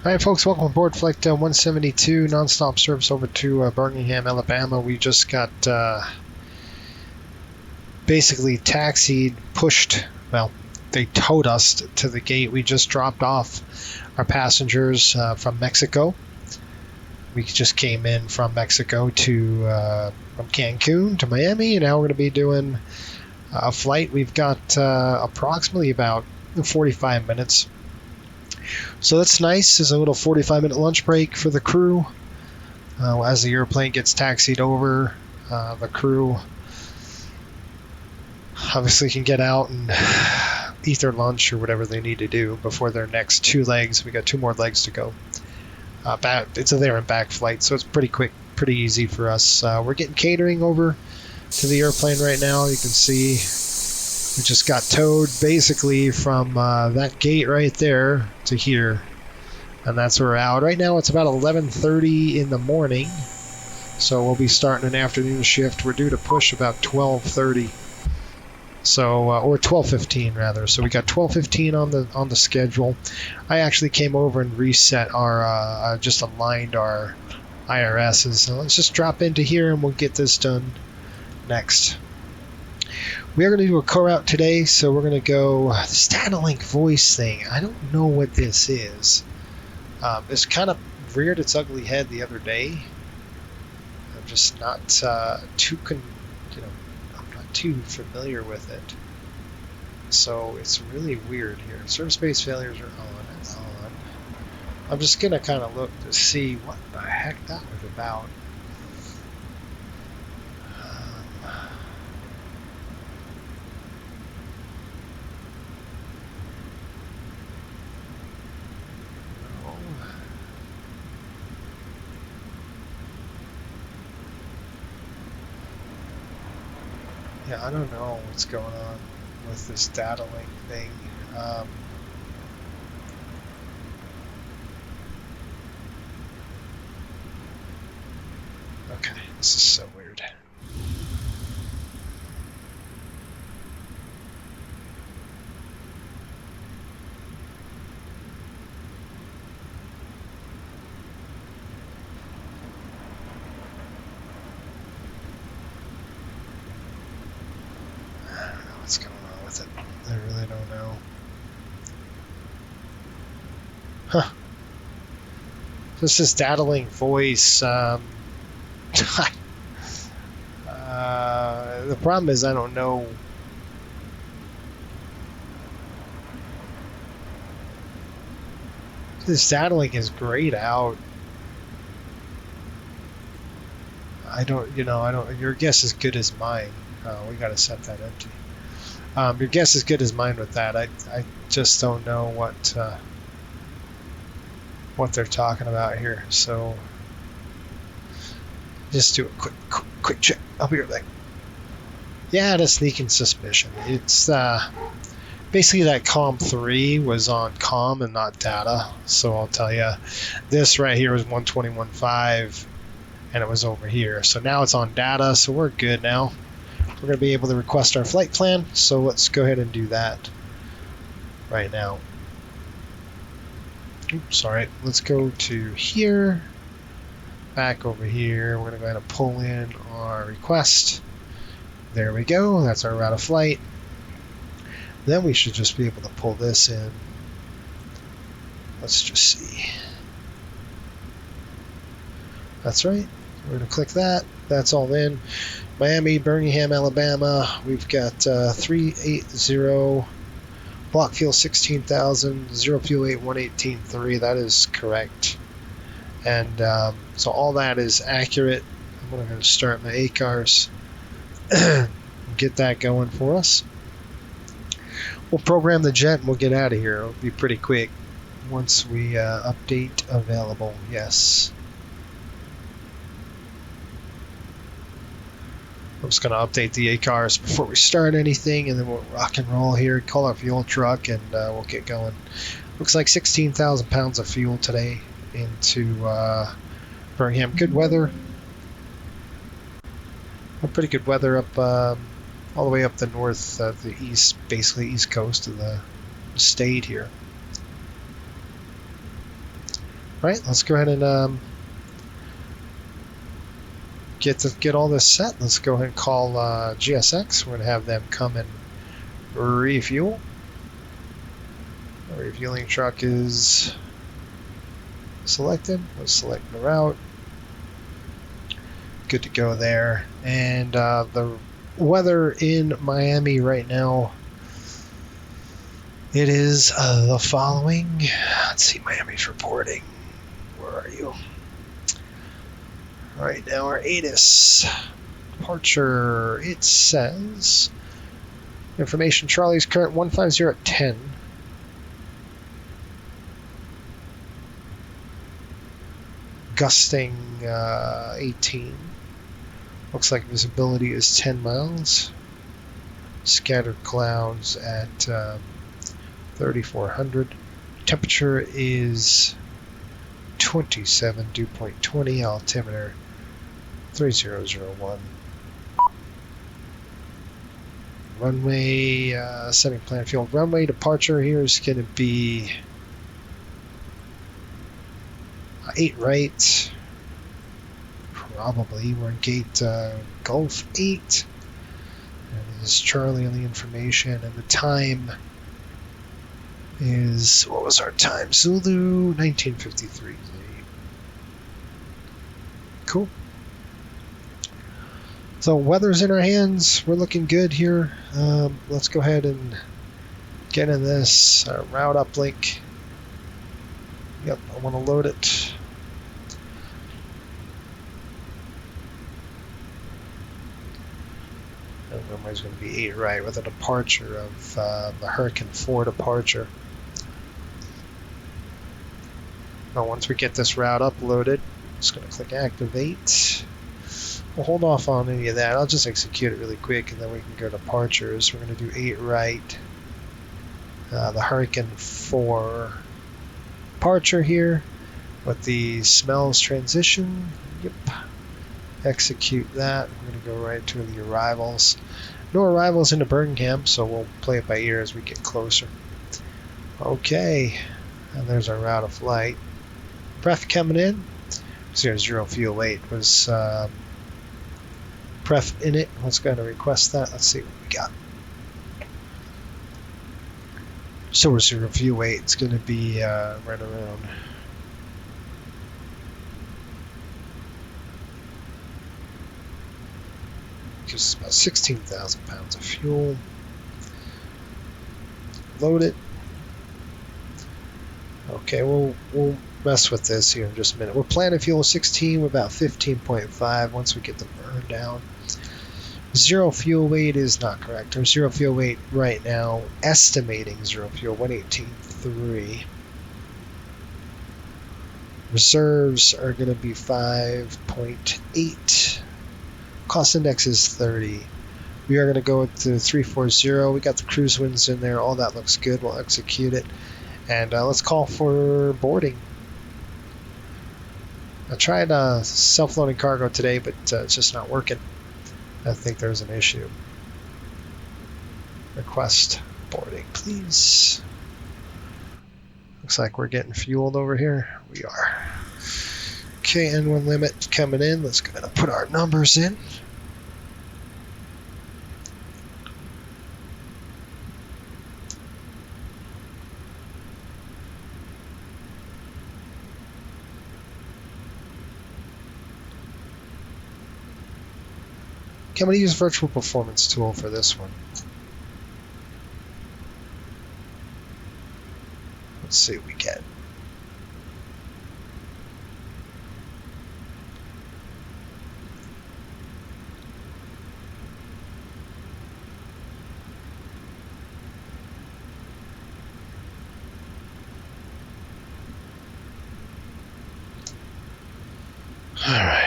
Alright folks, welcome aboard Flight 172, non-stop service over to Birmingham, Alabama. We just got basically taxied, pushed, well, they towed us to the gate. We just dropped off our passengers from Mexico. We just came in from Mexico to from Cancun to Miami, and now we're going to be doing a flight. We've got approximately about 45 minutes. So that's nice. There's a little 45-minute lunch break for the crew. As the airplane gets taxied over, the crew obviously can get out and eat their lunch or whatever they need to do before their next two legs. We got two more legs to go. It's a there and back flight, so it's pretty quick, pretty easy for us. We're getting catering over to the airplane right now. You can see we just got towed basically from that gate right there to here, and that's where we're out. Right now it's about 11:30 in the morning, so we'll be starting an afternoon shift. We're due to push about 12:30, so or 12:15 rather. So we got 12:15 on the schedule. I actually came over and reset our just aligned our IRSs. So let's just drop into here and we'll get this done next. We are going to do a co-route today, so we're going to go this Datalink voice thing. I don't know what this is. It's kind of reared its ugly head the other day. I'm just not I'm not too familiar with it. So it's really weird here. Service-based failures are on. It's on. I'm just going to kind of look to see what the heck that was about. Yeah, I don't know what's going on with this Datalink thing. Okay, this is so weird. What's going on with it? I really don't know. Huh. This is Datalink voice. The problem is I don't know. This Datalink is grayed out. Your guess is good as mine. We gotta set that empty. Your guess is good as mine with that. I just don't know what they're talking about here. So just do a quick check. I'll be right back. Yeah, I had a sneaking suspicion. It's basically that COM3 was on COM and not data. So I'll tell you, this right here was 121.5, and it was over here. So now it's on data, so we're good now. We're going to be able to request our flight plan, so let's go ahead and do that right now. Oops, all right, let's go to here, back over here. We're going to go ahead and pull in our request. There we go, that's our route of flight. Then we should just be able to pull this in. Let's just see. That's right, we're going to click that. That's all in. Miami, Birmingham, Alabama. We've got 380, block fuel 16,000, zero fuel weight 118.3. That is correct. And so all that is accurate. I'm going to start my ACARS, get that going for us. We'll program the jet and we'll get out of here. It'll be pretty quick once we update available. Yes. I'm just going to update the ACARS before we start anything, and then we'll rock and roll here, call our fuel truck, and we'll get going. Looks like 16,000 pounds of fuel today into Birmingham. Good weather. Pretty good weather up all the way up the north, the east, basically east coast of the state here. Right, let's go ahead and get all this set. Let's go ahead and call GSX. We're going to have them come and refuel. Our refueling truck is selected. Let's select the route. Good to go there. And the weather in Miami right now, it is the following. Let's see, Miami's reporting. Where are you? Right now, our ATIS departure, it says, information, Charlie's current 150 at 10. Gusting 18. Looks like visibility is 10 miles. Scattered clouds at 3,400. Temperature is 27, dew point 20, altimeter 3001. Runway, setting plan field. Runway departure here is going to be 8 right. Probably. We're in gate Gulf 8. And this is Charlie on the information. And the time is, what was our time? Zulu 1953. Cool. So weather's in our hands. We're looking good here. Let's go ahead and get in this route uplink. Yep, I want to load it. And runway's going to be 8 right with a departure of the Hurricane 4 departure. Now once we get this route uploaded, I'm just going to click activate. We'll hold off on any of that. I'll just execute it really quick and then we can go to departures. We're going to do 8 right. The Hurricane 4 departure here with the smells transition. Yep. Execute that. We're going to go right to the arrivals. No arrivals into Birmingham, so we'll play it by ear as we get closer. Okay, and there's our route of flight. Pref coming in. 00 fuel weight was pref in it. Let's go ahead and request that. Let's see what we got. So we're 0 fuel weight. It's going to be right around. Gives us about 16,000 pounds of fuel. Load it. Okay, we'll mess with this here in just a minute. We're planning fuel 16 with about 15.5 once we get the burn down. 0 fuel weight is not correct. Our 0 fuel weight right now, estimating 0 fuel, 118.3. Reserves are going to be 5.8. Cost index is 30. We are going to go to 340. We got the cruise winds in there. All that looks good. We'll execute it. And let's call for boarding. I tried self-loading cargo today, but it's just not working. I think there's an issue. Request boarding, please. Looks like we're getting fueled over here. We are. Okay, N1 limit coming in. Let's go ahead and put our numbers in. I'm going to use Virtual Performance Tool for this one. Let's see what we get. All right.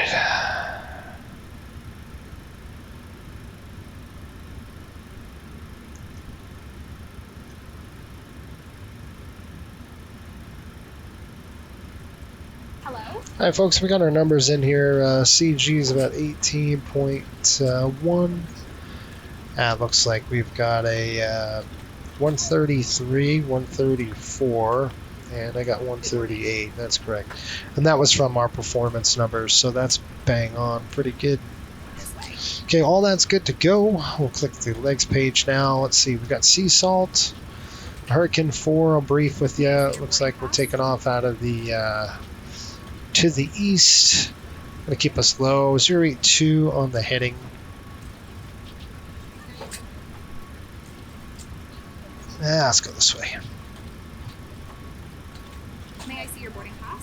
All right, folks, we got our numbers in here. CG is about 18.1. Looks like we've got a 133, 134, And I got 138. That's correct. And that was from our performance numbers, so that's bang on. Pretty good. Okay, all that's good to go. We'll click the legs page now. Let's see. We've got sea salt. Hurricane 4, I'll brief with you. It looks like we're taking off out of the to the east. Going to keep us low. 082 on the heading. Let's go this way. May I see your boarding pass?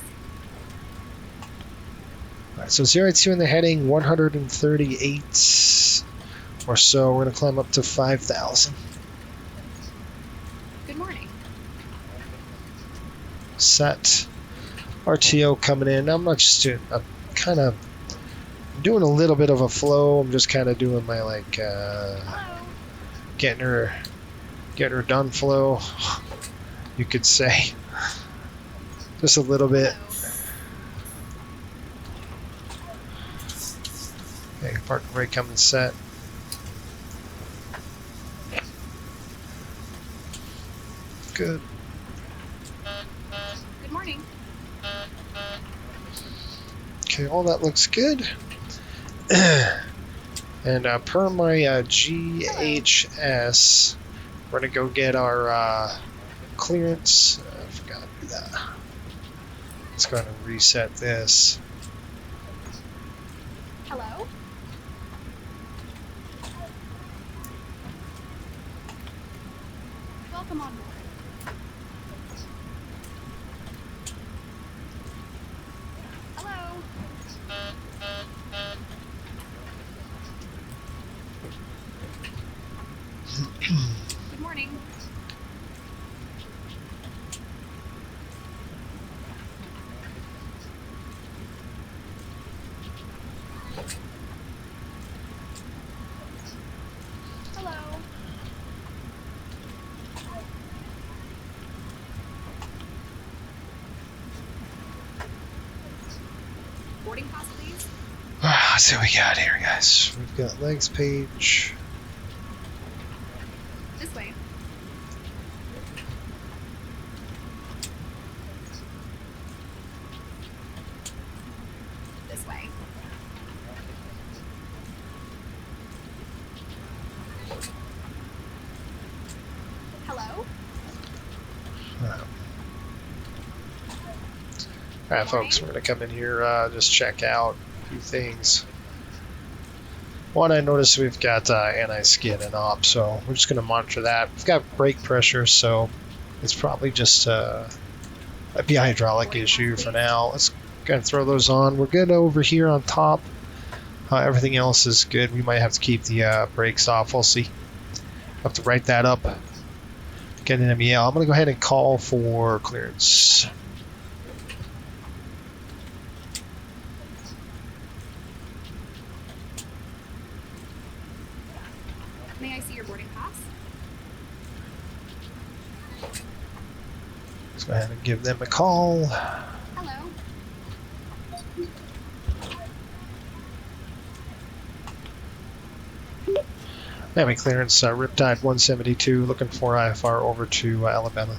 All right, so 082 in the heading, 138 or so. We're going to climb up to 5,000. Good morning. Set. RTO coming in. I'm not just doing, I'm kind of doing a little bit of a flow. I'm just kind of doing my like getting her done flow, you could say. Just a little bit. Okay, park and brake coming set. Good. Good morning. Okay, all that looks good. And per my GHS, we're going to go get our clearance. I forgot to do that. Let's go ahead and reset this. Hello? Welcome on board. Hello? Good morning. Hello. Boarding pass, please. Let's see what we got here, guys. We've got legs page. This way. This way. Hello? All right, folks, we're going to come in here, just check out a few things. One, I noticed we've got anti-skid and op, so we're just going to monitor that. We've got brake pressure, so it's probably just a hydraulic issue for now. Let's go and throw those on. We're good over here on top. Everything else is good. We might have to keep the brakes off. We'll see. I'll have to write that up. Get an MEL. I'm going to go ahead and call for clearance. May I see your boarding pass? Let's go ahead and give them a call. Hello. Miami clearance, Riptide 172, looking for IFR over to Alabama.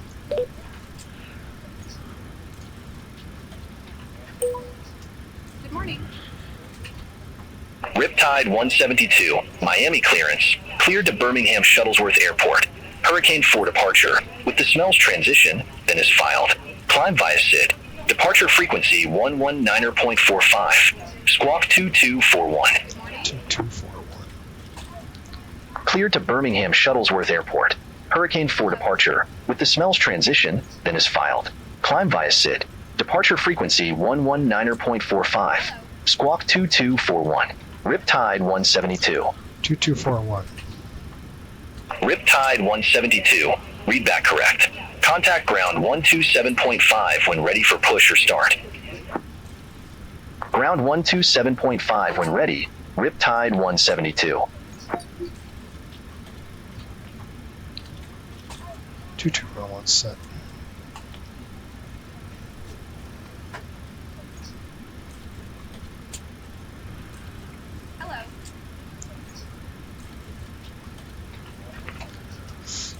Good morning. Riptide 172, Miami clearance, cleared to Birmingham Shuttlesworth Airport. Hurricane 4 departure, with the smells transition, then is filed. Climb via SID. Departure frequency 119.45. Squawk 2241. 2241. Cleared to Birmingham Shuttlesworth Airport. Hurricane 4 departure, with the smells transition, then is filed. Climb via SID. Departure frequency 119.45. Squawk 2241. Riptide 172. 2241. Riptide 172. Read back correct. Contact ground 127.5 when ready for push or start. Ground 127.5 when ready. Riptide 172. 2241 set.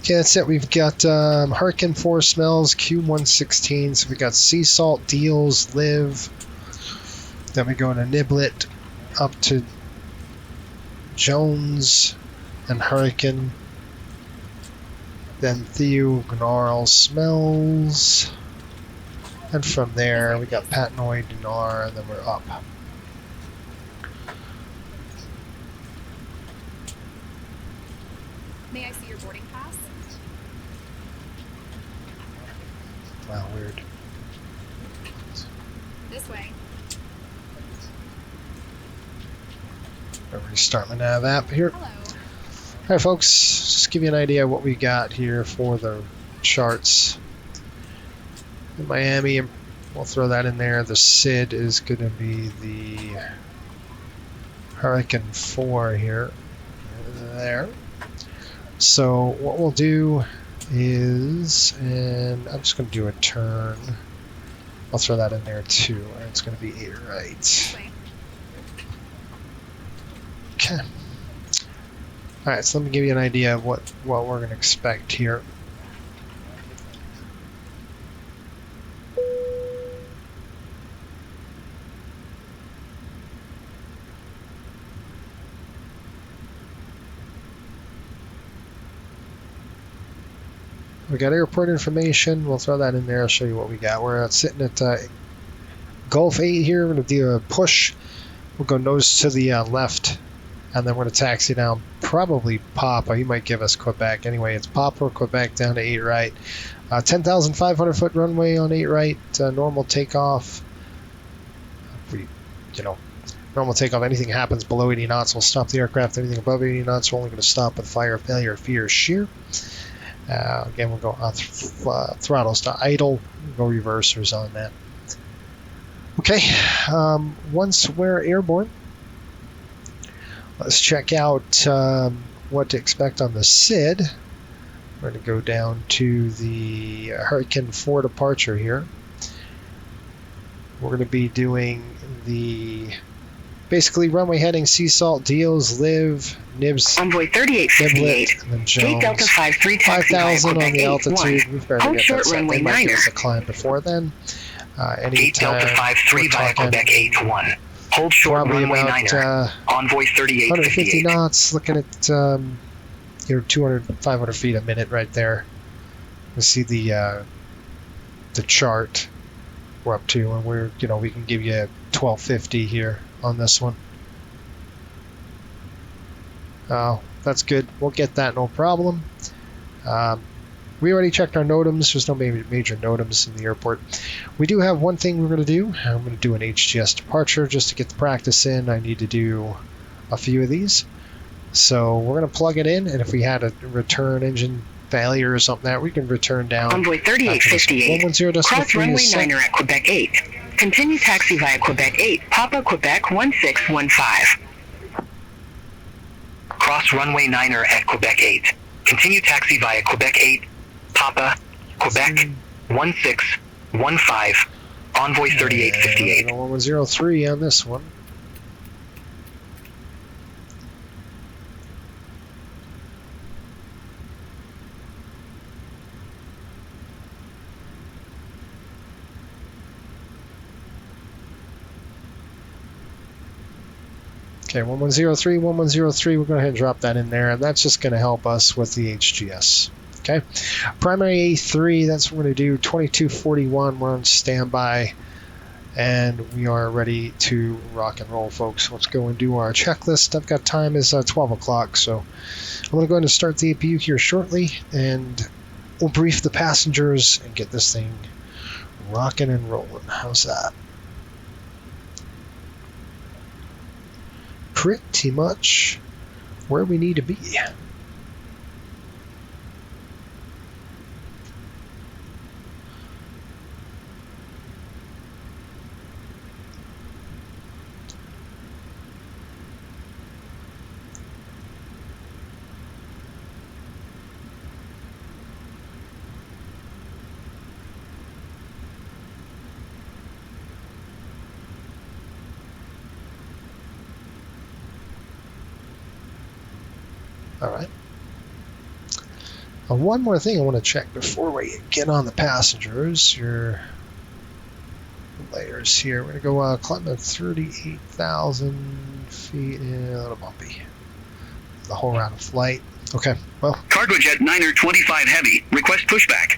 Okay, that's it. We've got Hurricane 4 smells, Q116. So we got sea salt, deals, live. Then we go into Niblet up to Jones and Hurricane. Then Theo, Gnarl, smells. And from there, we got Patinoid, Dinar, and then we're up. May I see your boarding pass? Wow, weird. This way. I'll restart my nav app here. Hello. All right, folks, just give you an idea of what we got here for the charts. In Miami, we'll throw that in there. The SID is going to be the Hurricane 4 here. There. So what we'll do is, and I'm just going to do a turn. I'll throw that in there too. And it's going to be 8 right. This way. Okay. All right, so let me give you an idea of what we're going to expect here. We got airport information. We'll throw that in there. I'll show you what we got. We're sitting at Gulf 8 here. We're going to do a push. We'll go nose to the left, and then we're going to taxi down. Probably Papa. He might give us Quebec. Anyway, it's Papa or Quebec down to 8 right. 10,500 foot runway on 8 right. Normal takeoff. Normal takeoff. Anything happens below 80 knots, we'll stop the aircraft. Anything above 80 knots, we're only going to stop with fire, failure, fear, shear. Again, we'll go on throttles to idle, go reversers on that. Okay, once we're airborne, let's check out what to expect on the SID. We're going to go down to the Hurricane 4 departure here. We're going to be doing the basically runway heading, sea salt, deals, live, nibs, Envoy 3858. Niblet, and then Gate Delta Jones. 53 taxi via 5,000 on Quebec the 81. altitude. We've got to Hold get short that set. runway They might give 9er. us a climb before then. Gate Delta 53 via Quebec 81. Hold short probably runway about 9er. Envoy 150 3858. knots, looking at 200, 500 feet a minute right there. You see the chart we're up to, and we can give you 1250 here on this one. Oh, that's good. We'll get that, no problem. We already checked our NOTAMs. There's no major NOTAMs in the airport. We do have one thing we're going to do. I'm going to do an HGS departure just to get the practice in. I need to do a few of these. So we're going to plug it in, and if we had a return engine failure or something that we can return down. Envoy 3858. 110.3 Cross runway is set. 9er at Quebec 8. Continue taxi via Quebec 8. Papa Quebec 1615. Cross runway 9er at Quebec 8. Continue taxi via Quebec 8. Papa Quebec 1615. Envoy 3858. 1103 on this one. Okay, 1103, 1103, we're going to go ahead and drop that in there, and that's just going to help us with the HGS. Okay, primary A3, that's what we're going to do, 2241, we're on standby, and we are ready to rock and roll, folks. Let's go and do our checklist. I've got time is 12 o'clock, so I'm going to go ahead and start the APU here shortly, and we'll brief the passengers and get this thing rocking and rolling. How's that? Pretty much where we need to be. All right. One more thing I want to check before we get on the passengers. Your layers here. We're going to go climb at 38,000 feet. Yeah, a little bumpy. The whole round of flight. Okay, well. Cargo Jet Niner 25 Heavy. Request pushback.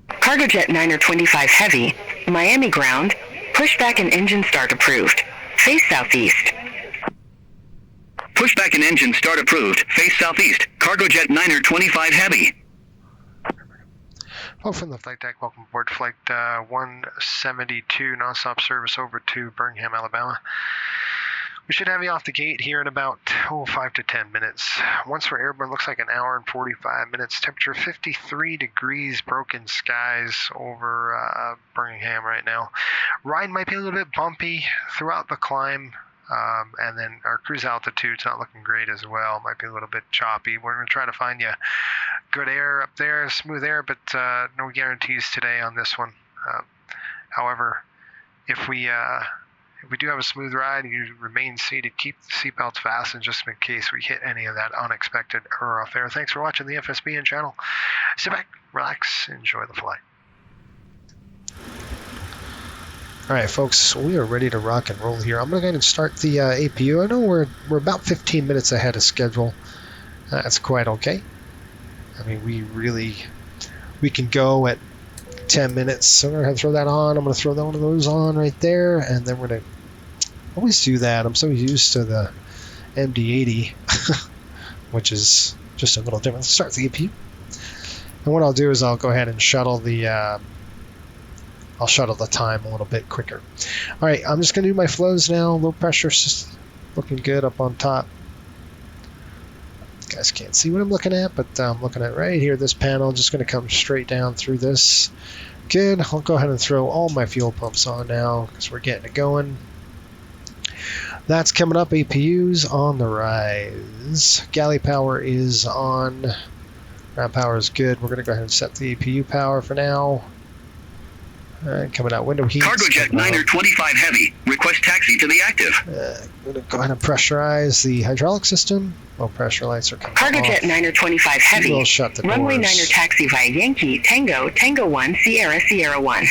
Cargo Jet Niner 25 Heavy, Miami ground, pushback and engine start approved. Face southeast. Pushback and engine start approved. Face southeast. Cargo Jet Niner 25 Heavy. Hello from the flight deck. Welcome aboard Flight 172 nonstop service over to Birmingham, Alabama. We should have you off the gate here in about 5 to 10 minutes. Once we're airborne, looks like an hour and 45 minutes. Temperature 53 degrees, broken skies over Birmingham right now. Ride might be a little bit bumpy throughout the climb. And then our cruise altitude's not looking great as well. Might be a little bit choppy. We're going to try to find you good air up there, smooth air, but no guarantees today on this one. However, if we do have a smooth ride, you remain seated, keep the seatbelts fastened just in case we hit any of that unexpected error off there. Thanks for watching the FSBN channel. Sit back, relax, enjoy the flight. All right, folks, we are ready to rock and roll here. I'm going to go ahead and start the APU. I know we're about 15 minutes ahead of schedule. That's quite okay. I mean, we can go at 10 minutes. So I'm going to throw that on. I'm going to throw one of those on right there, and then we're going to always do that. I'm so used to the MD-80, which is just a little different. Let's start the APU. And what I'll do is I'll go ahead and shuttle the time a little bit quicker. All right, I'm just going to do my flows now. Low pressure, just looking good up on top. You guys can't see what I'm looking at, but I'm looking at right here, this panel. Just going to come straight down through this. Good. I'll go ahead and throw all my fuel pumps on now because we're getting it going. That's coming up. APU's on the rise. Galley power is on. Ground power is good. We're going to go ahead and set the APU power for now. Coming out window heat. Cargo Jet Niner 25 Heavy. Request taxi to the active. I'm going to go ahead and pressurize the hydraulic system. Low pressure lights are coming Cargo off. Jet Niner 25 Heavy. We'll shut the Runway doors. Niner taxi via Yankee, Tango, Tango 1, Sierra, Sierra 1.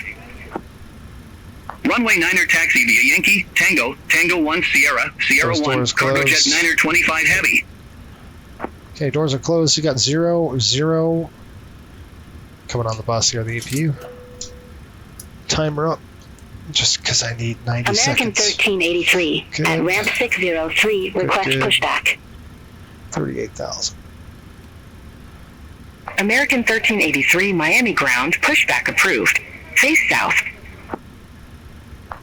Runway Niner taxi via Yankee, Tango, Tango 1, Sierra, Sierra Those 1. doors Cargo Jet closed. Niner 25 Heavy. Okay, doors are closed. You got 0, 0. Coming on the bus here, the APU. Timer up. Just because I need 90 American seconds. 1383 Good. at ramp 603. Request good. pushback. 38,000. American 1383 Miami ground. Pushback approved. Face south.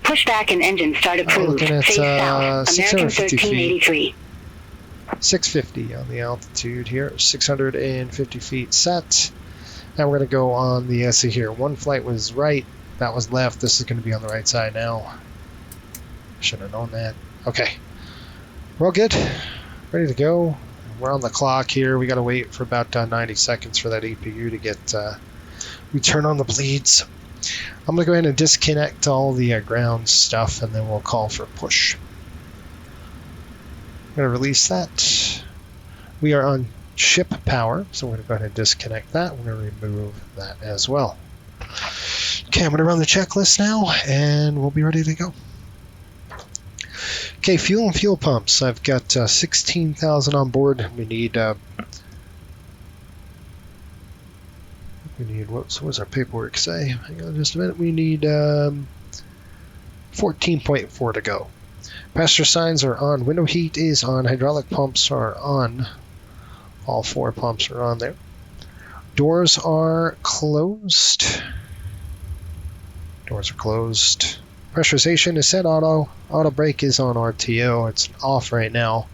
Pushback and engine start approved. looking at, Face south. American 650 feet. 1383. 650 on the altitude here. 650 feet set. Now we're going to go on the see here. One flight was right. That was left. This is going to be on the right side now. Should have known that. Okay. We're all good. Ready to go. We're on the clock here. We got to wait for about 90 seconds for that APU to get we turn on the bleeds. I'm going to go ahead and disconnect all the ground stuff, and then we'll call for push. I'm going to release that. We are on ship power, so we're going to go ahead and disconnect that. We're going to remove that as well. Okay, I'm going to run the checklist now, and we'll be ready to go. Okay, fuel and fuel pumps. I've got 16,000 on board. We need what does our paperwork say? Hang on just a minute. We need 14.4 to go. Passenger signs are on. Window heat is on. Hydraulic pumps are on. All 4 pumps are on there. Doors are closed. Doors are closed. Pressurization is set auto. Auto brake is on RTO. It's off right now.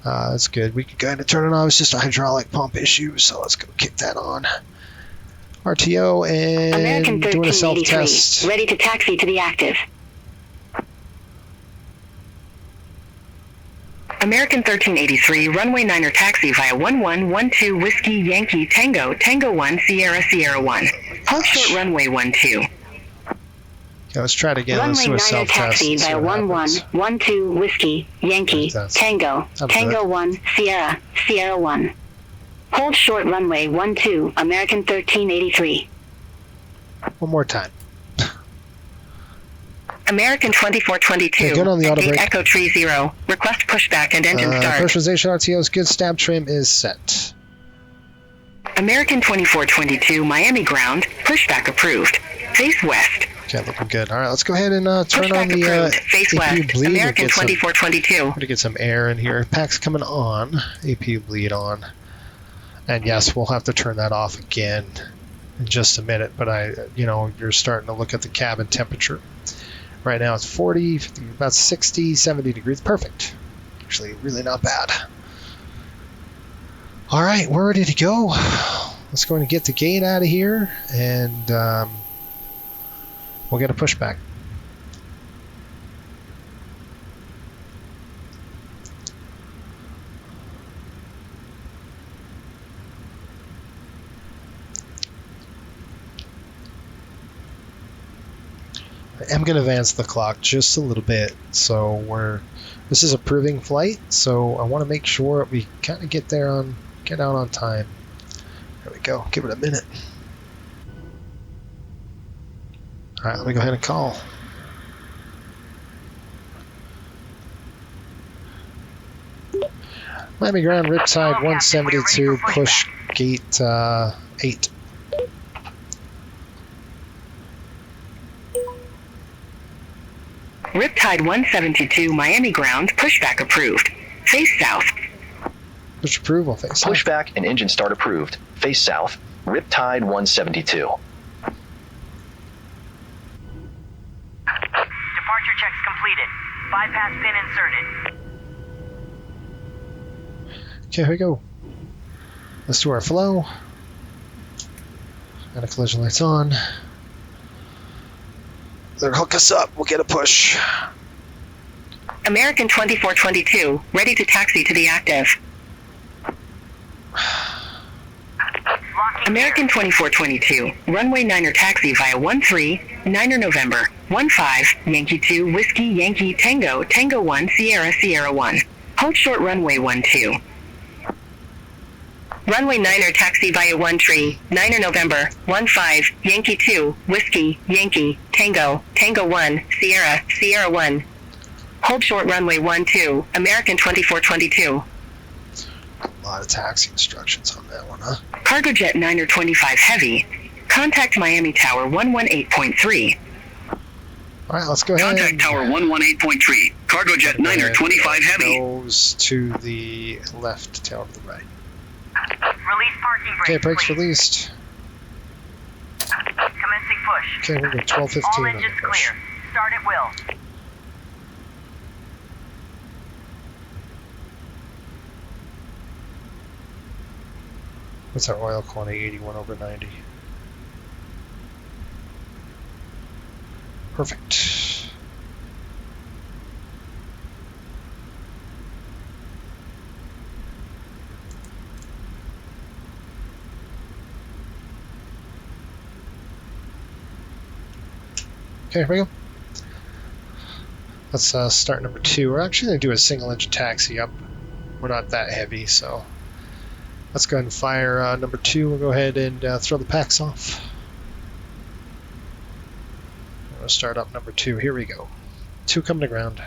That's good. We can go ahead and turn it on. It's just a hydraulic pump issue, so let's go kick that on. RTO American and doing a 1383. self-test. Ready to taxi to the active. American 1383 runway Niner taxi via 1112 Whiskey Yankee Tango Tango 1 Sierra Sierra 1. Hold short runway 12. Okay, let's try it again. Let's Runway do a 9er self-test. taxi and see by what happens. 1112 Whiskey, Yankee, That's- Tango, that'll do Tango it. 1, Sierra, Sierra 1. Hold short runway 12, American 1383. One more time. American 2422, Okay, good on the auto gate brake. Echo Tree 0. Request pushback and engine start. Pressurization RTO's good. Stab trim is set. American 2422, Miami ground, pushback approved. Face west. Okay, looking good. All right, let's go ahead and turn on Pushback the approved. Face APU west. bleed. American We'll get some- 2422. I'm going to get some air in here. Pack's coming on. APU bleed on. And yes, we'll have to turn that off again in just a minute. But you're starting to look at the cabin temperature. Right now it's 40, 50, about 60, 70 degrees. Perfect. Actually, really not bad. All right, we're ready to go. Let's go and get the gate out of here, and we'll get a pushback. I'm going to advance the clock just a little bit, so this is a proving flight, so I want to make sure we kind of get out on time. There we go. Give it a minute. All right, let me go ahead and call. Miami ground, Riptide 172, push gate 8. Riptide 172, Miami ground, pushback approved. Face south. Push approval, face south. Pushback and engine start approved. Face south. Riptide 172. Departure checks completed. Bypass pin inserted. Okay, here we go. Let's do our flow. Got a collision lights on. They'll hook us up. We'll get a push. American 2422, ready to taxi to the active. Locking American 2422, runway 9er taxi via 13, 9er November, 15, Yankee 2, Whiskey, Yankee, Tango, Tango 1, Sierra, Sierra 1. Hold short runway 12. Runway 9er taxi via 13, 9er November, 15, Yankee 2, Whiskey, Yankee, Tango, Tango 1, Sierra, Sierra 1. Hold short runway 12, American 2422. A lot of taxi instructions on that one, huh? Cargo Jet 9er 25 Heavy. Contact Miami Tower 118.3. All right, let's go ahead. Contact Tower 118.3. Cargo Jet 9er 25 Heavy. Goes to the left, tail to the right. Release parking brakes. Okay, brakes please. released. Commencing push. Okay, we're good. 12:15 All on the engines push. clear. Start at will. What's our oil quantity? 81 over 90. Perfect. Okay, here we go. Let's start number 2. We're actually going to do a single engine taxi up. We're not that heavy, so let's go ahead and fire number 2. We'll go ahead and throw the packs off. We'll start up number 2. Here we go. 2 coming to ground.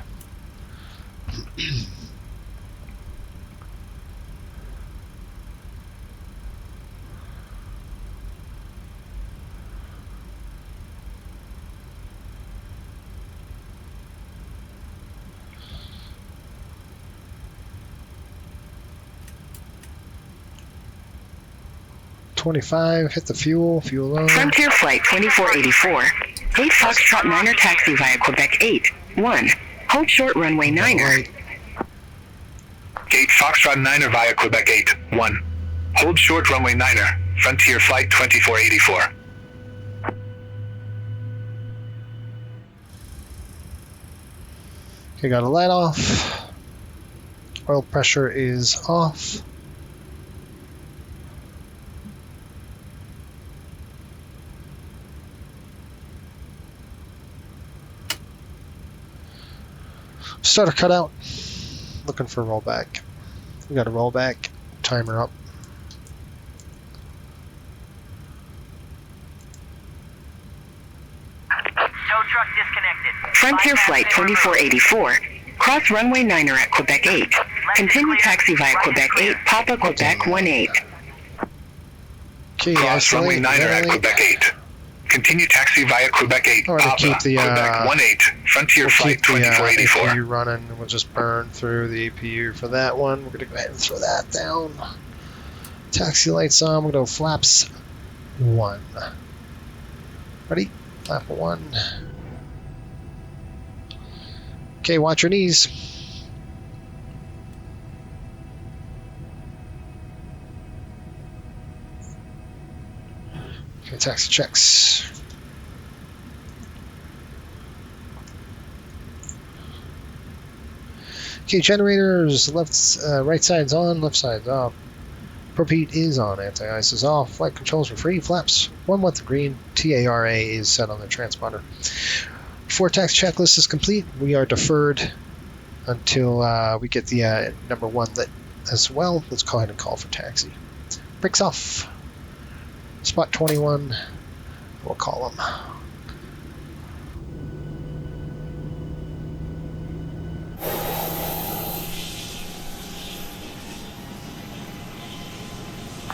.25, hit the fuel low. Frontier Flight 2484. Gate Foxtrot 9er taxi via Quebec 8, 1. Hold short runway 9er. Right. Gate Foxtrot 9er via Quebec 8, 1. Hold short runway 9er. Frontier Flight 2484. Okay, got a light off. Oil pressure is off. Starter cutout. Looking for rollback. We got a rollback. Timer up. Tow truck disconnected. Frontier 5 Flight pass pin 2484. Cross runway 9er at Quebec 8. Continue taxi via Quebec 8, Papa Quebec 18. Okay, Cross runway isolate, 9er at ventilate. Quebec 8. Continue taxi via Quebec 8, Or to Papa, keep the, Quebec 18, Frontier We'll Flight keep the 2484. APU running, and we'll just burn through the APU for that one. We're going to go ahead and throw that down. Taxi lights on. We're going to go flaps 1. Ready? Flap 1. Okay, watch your knees. Okay, taxi checks. Okay, generators, right side's on, left side's off. Propete is on, anti-ice is off, flight controls are free, flaps 1 with the green, TARA is set on the transponder. Before tax checklist is complete, we are deferred until we get the number 1 lit as well. Let's go ahead and call for taxi. Brakes off. Spot 21, we'll call them.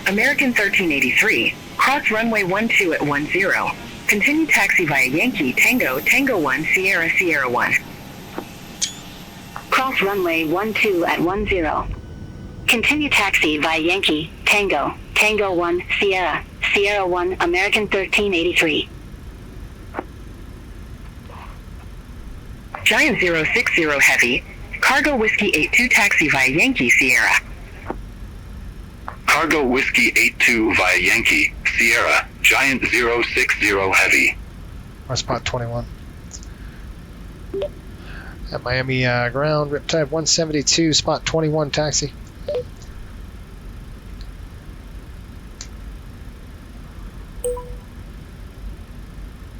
American 1383. Cross runway 12 at 10. Continue taxi via Yankee Tango Tango 1 Sierra Sierra 1. Cross runway 12 at 10. Continue taxi via Yankee Tango Tango 1 Sierra Sierra 1 American 1383. Giant 060 Heavy. Cargo Whiskey 82 taxi via Yankee Sierra. Cargo Whiskey 82 via Yankee, Sierra, Giant 060 Heavy. Or spot 21. At Miami ground, Riptide 172, spot 21 taxi.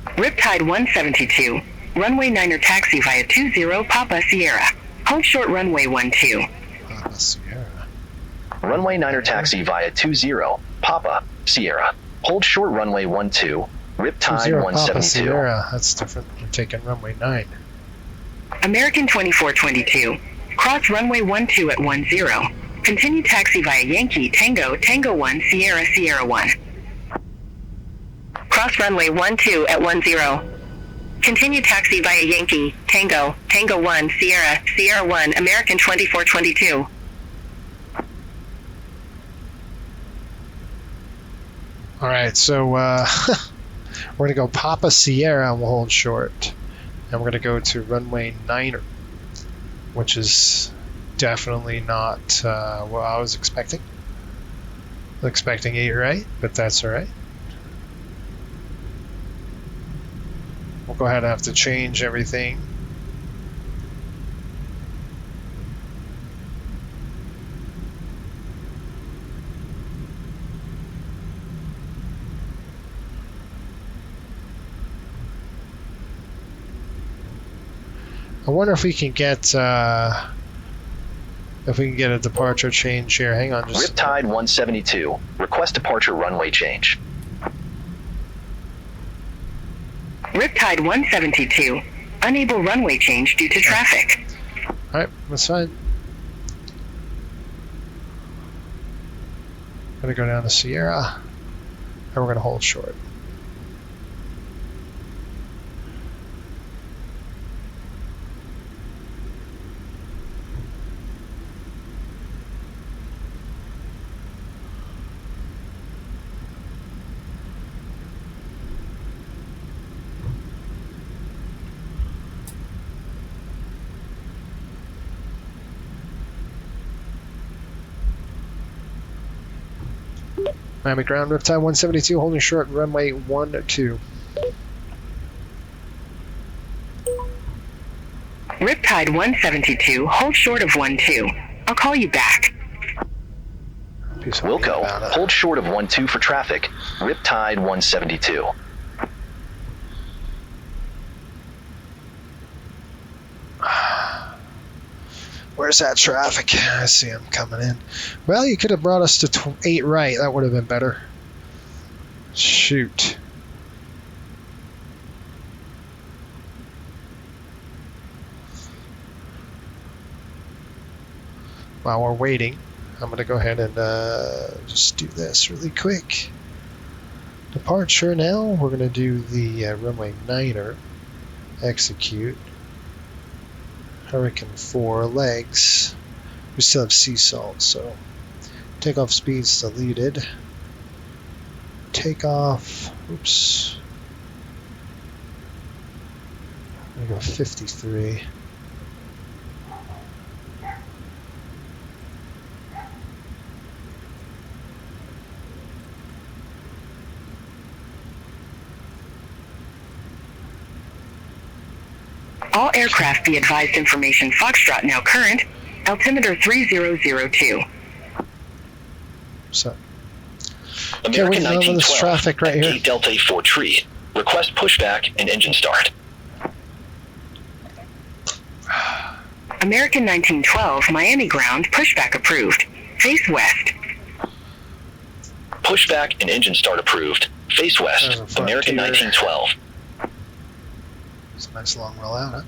Riptide 172. Runway 9er taxi via 20 Papa Sierra. Hold short runway 12. Papa Sierra. Runway 9er taxi via 20, Papa, Sierra. Hold short runway 12, Riptide 20 Papa 172. Sierra. That's different. We're taking runway 9. American 2422. Cross runway 12 at 10. Continue taxi via Yankee Tango Tango 1 Sierra Sierra 1. Cross runway 12 at 10. Continue taxi via Yankee Tango Tango 1 Sierra Sierra 1 American 2422. All right, so we're going to go Papa Sierra and we'll hold short. And we're going to go to runway 9er, which is definitely not what I was expecting. I was expecting 8 right, but that's all right. We'll go ahead and have to change everything. I wonder if we can get a departure change here. Hang on, just Riptide 172. Request departure runway change. Riptide 172. Unable runway change due to traffic. all right. That's fine. Gonna go down to Sierra, and we're gonna hold short. Miami ground, Riptide 172, holding short, runway 12. Riptide 172. Hold short of 12. I'll call you back. Wilco, hold short of 12 for traffic. Riptide 172. Where's that traffic? I see them coming in. Well, you could have brought us to 8 right. That would have been better. Shoot. While we're waiting, I'm going to go ahead and just do this really quick. Departure now. We're going to do the runway 9er. Execute. Hurricane 4 legs. We still have sea salt, so takeoff speeds deleted. Takeoff. Oops. I'm going to go 53. All aircraft be advised information Foxtrot now current. Altimeter 3002. So, American wait, this 1912 traffic right at here. Gate Delta 4 tree. Request pushback and engine start. American 1912, Miami ground, pushback approved. Face west. Pushback and engine start approved. Face west. There's a American Frontier. 1912. It's a nice long roll out, huh?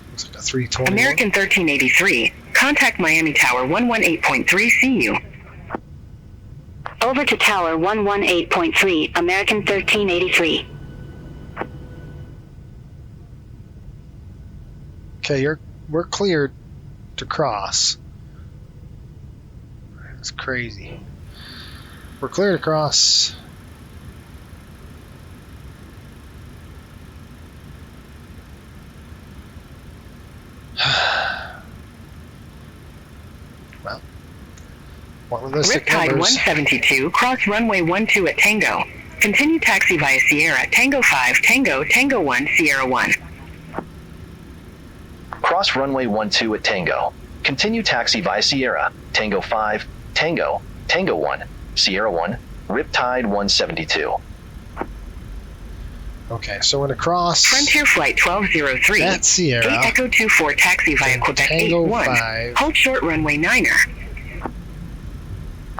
Looks like a 320. American 1383, contact Miami Tower 118.3, see you. Over to Tower 118.3, American 1383. Okay, we're cleared to cross. That's crazy. We're cleared to cross. Well, more realistic Riptide numbers. 172, cross runway 12 at Tango. Continue taxi via Sierra, Tango 5, Tango, Tango 1, Sierra 1. Cross runway 12 at Tango. Continue taxi via Sierra, Tango 5, Tango, Tango 1, Sierra 1, Riptide 172. Okay, so we're going to cross Frontier Flight 1203. at Sierra. Gate Echo 24 taxi via Then Quebec Tango 81. 5. Hold short runway 9er.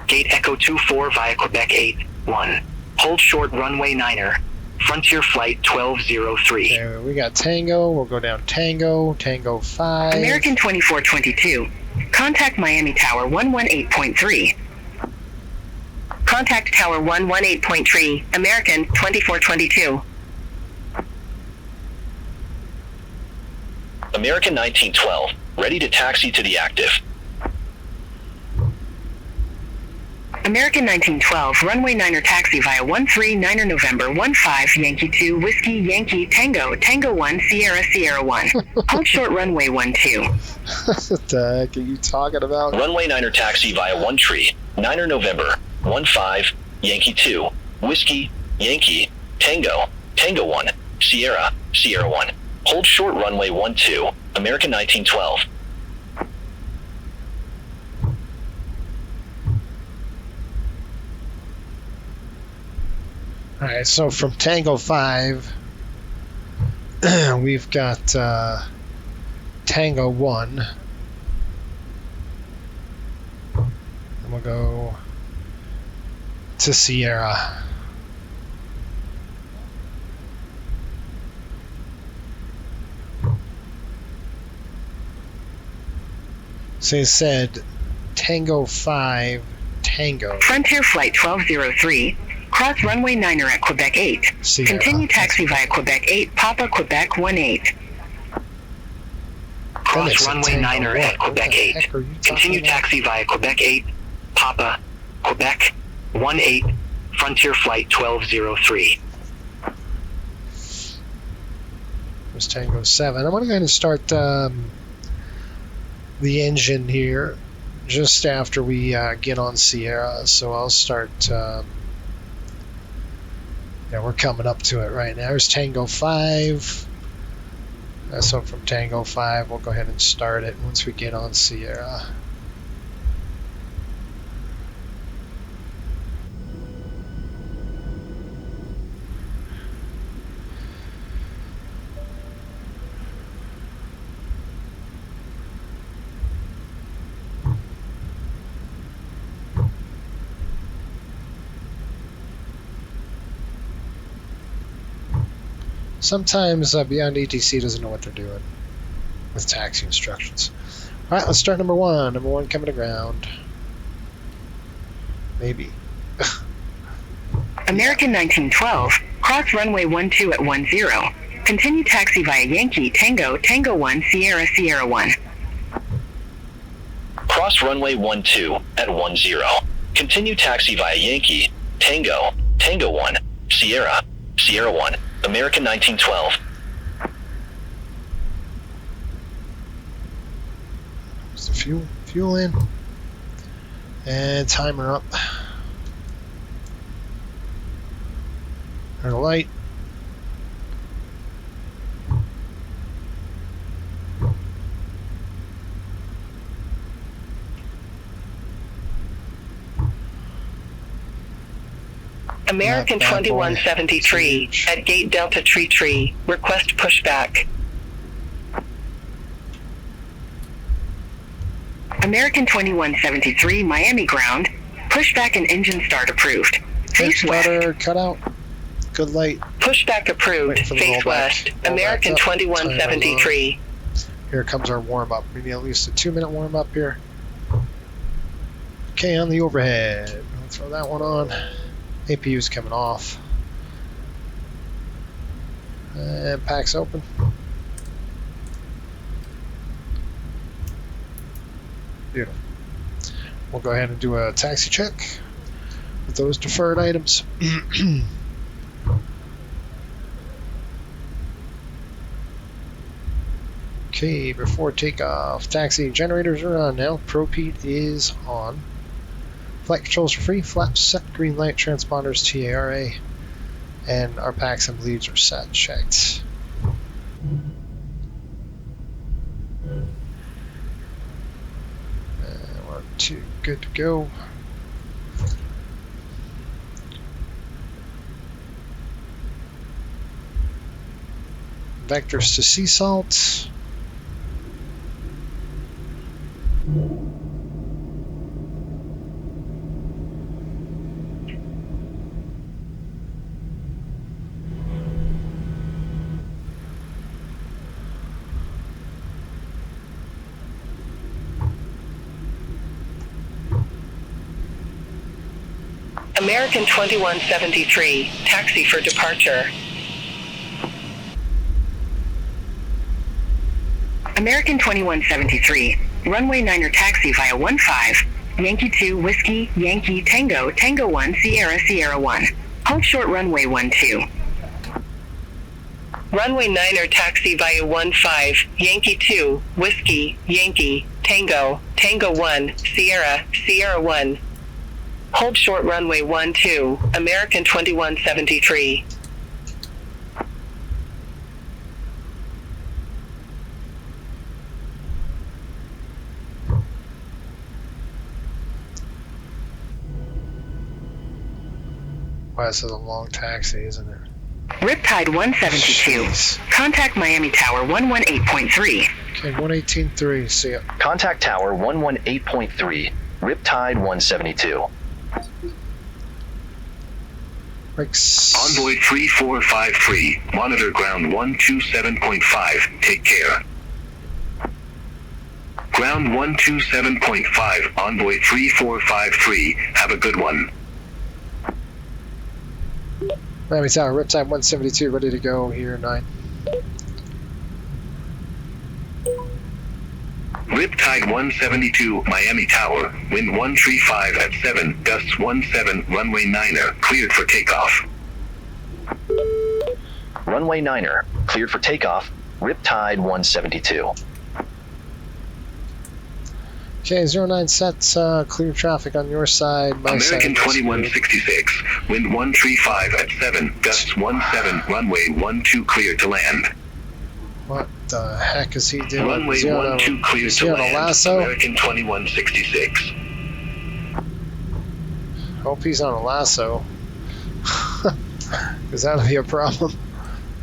Gate Echo 24 via Quebec 81. Hold short runway 9er. Frontier Flight 1203. Okay, we got Tango. We'll go down Tango, Tango 5. American 2422. Contact Miami Tower 118.3. Contact Tower 118.3. American 2422. American 1912, ready to taxi to the active. American 1912, runway 9er taxi via 139er November 15 Yankee 2 Whiskey Yankee Tango Tango 1 Sierra Sierra 1. Hold short runway 12. What the heck are you talking about? Runway 9er taxi via 1 tree, 9er November, 15, Yankee 2, Whiskey, Yankee, Tango, Tango 1, Sierra, Sierra 1. Hold short runway 12, American 1912. All right, so from Tango 5, we've got Tango 1. And we'll go to Sierra. So it said Tango 5, Tango. Frontier Flight 1203. Cross runway 9er at Quebec 8. Sierra. Continue taxi via Quebec 8 Papa Quebec 18. Cross runway 9er at Quebec 8. Continue taxi via Quebec 8, Papa, Quebec 18, Frontier Flight 1203. There's Tango 7. I'm going to go ahead and start the engine here just after we get on Sierra. So I'll start. Yeah, we're coming up to it right now. There's Tango 5. So from Tango 5, we'll go ahead and start it once we get on Sierra. Sometimes Beyond ETC doesn't know what they're doing with taxi instructions. All right, let's start number one. Number one coming to ground. Maybe. American 1912, cross runway 12 at 10. Continue taxi via Yankee, Tango, Tango 1, Sierra, Sierra 1. Cross runway 12 at 10. Continue taxi via Yankee, Tango, Tango 1, Sierra, Sierra 1, American 1912. There's the fuel in. And timer up. Turn the light. American 2173 at Gate Delta Tree. Request pushback. American 2173 Miami ground. Pushback and engine start approved. Face west. Cut out. Good light. Pushback approved. Face west. American 2173. Here comes our warm up. We need at least a 2-minute warm up here. Okay, on the overhead. I'll throw that one on. APU's coming off. And pack's open. Beautiful. We'll go ahead and do a taxi check with those deferred items. Okay, before takeoff, taxi generators are on now. Propede is on. Flight controls are free. Flaps set. Green light. Transponders TARA. And our packs and bleeds are set. Checked. We're good to go. Vectors to sea salt. American 2173, taxi for departure. American 2173, runway 9er taxi via 15, Yankee 2, Whiskey, Yankee, Tango, Tango 1, Sierra, Sierra 1. Hold short runway 12. Runway 9er taxi via 15, Yankee 2, Whiskey, Yankee, Tango, Tango 1, Sierra, Sierra 1. Hold short runway 12, American 2173. Wow, this is a long taxi, isn't it? Riptide 172. Jeez. Contact Miami Tower 118.3. Okay, 118.3. See ya. Contact Tower 118.3, Riptide 172. Brakes. Envoy 3453, monitor ground 127.5, take care. Ground 127.5, Envoy 3453, have a good one. Miami Tower, Riptide 172, ready to go here, 9. Riptide 172, Miami Tower, wind 135 at 7, gusts 17, runway 9er, cleared for takeoff. Runway 9er, cleared for takeoff, Riptide 172. Okay, 09 sets, clear traffic on your side. My American side. 2166, wind 135 at 7, gusts 17, runway 12 cleared to land. What the heck is he doing? Runway Is he on 12 cleared is to he on a land. lasso? American 2166. Hope he's on a lasso. Because that'll be a problem.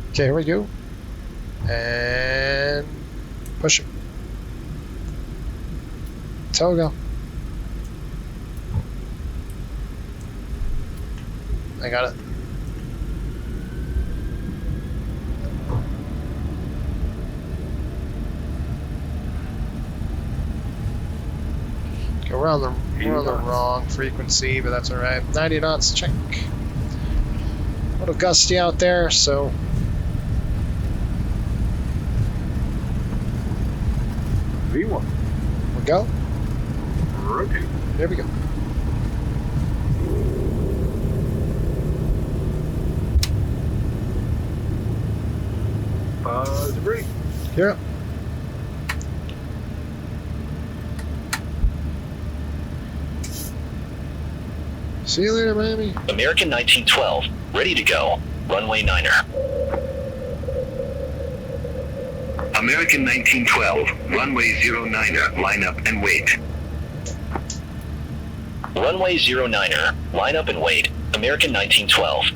Okay, here we go. And push it. Togo. I got it. we're on the wrong frequency, but that's all right. 90 knots, check. A little gusty out there, so V1. we go. Rotate. Here we go. Debris. Here. See you later, Miami. American 1912, ready to go. Runway 9er. American 1912, runway 09er, line up and wait. Runway 09er, line up and wait. American 1912.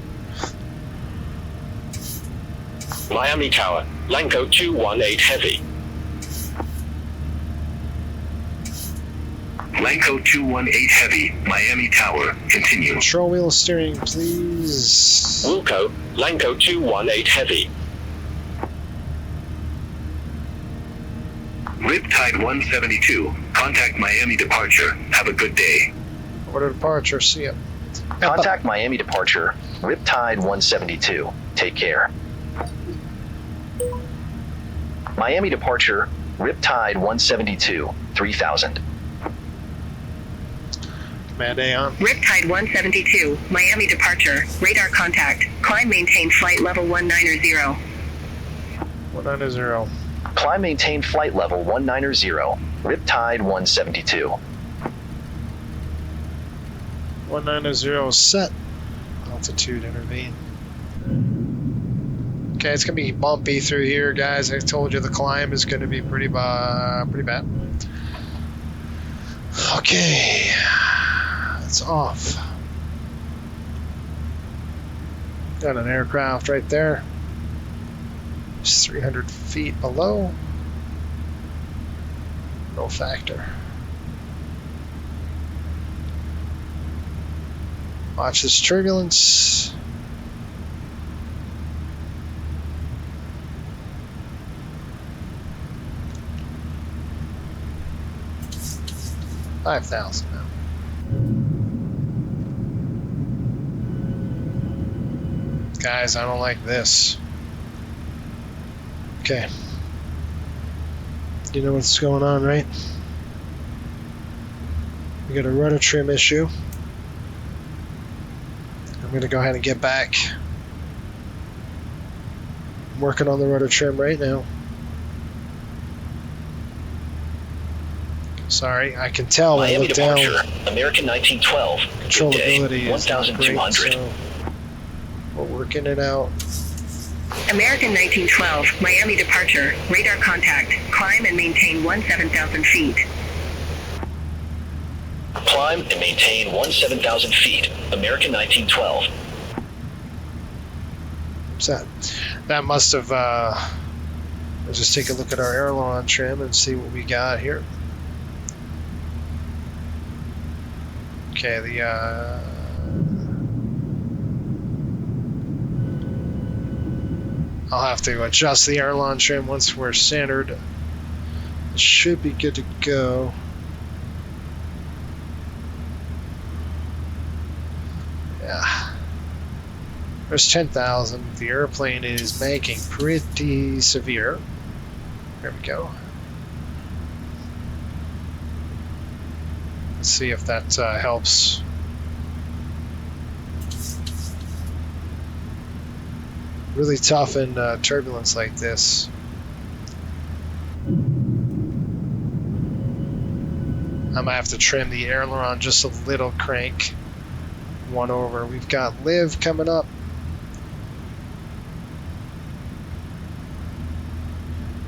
Miami Tower, Lanco 218 Heavy. Lanco 218 Heavy, Miami Tower, continue. Control wheel steering, please. Wilco, Lanco 218 Heavy. Riptide 172, contact Miami departure. Have a good day. Order departure, see ya. Contact Miami departure. Riptide 172. Take care. Miami departure. Riptide 172. 3000. Command A on. Riptide 172, Miami departure, radar contact, climb maintain flight level 190. 190. Climb maintain flight level 190. Riptide 172. 190 set. Altitude intervene. Okay, it's gonna be bumpy through here, guys. I told you the climb is gonna be pretty bad. Okay, it's off. Got an aircraft right there. Just 300 feet below. No factor. Watch this turbulence. $5,000 now. Guys, I don't like this. Okay. You know what's going on, right? We got a rudder trim issue. I'm going to go ahead and get back. I'm working on the rudder trim right now. Sorry, I can tell when I Miami look down. departure. American 1912. Controllability is not 1200. great, so we're working it out. American 1912, Miami departure, radar contact, climb and maintain 17,000 feet. Climb and maintain 17,000 feet. American 1912. What's that? That must have, let's just take a look at our aileron trim and see what we got here. Okay, I'll have to adjust the aileron trim once we're centered. It should be good to go. Yeah. There's 10,000. The airplane is making pretty severe. There we go. Let's see if that helps. Really tough in turbulence like this. I might have to trim the aileron just a little, crank one over. We've got Liv coming up.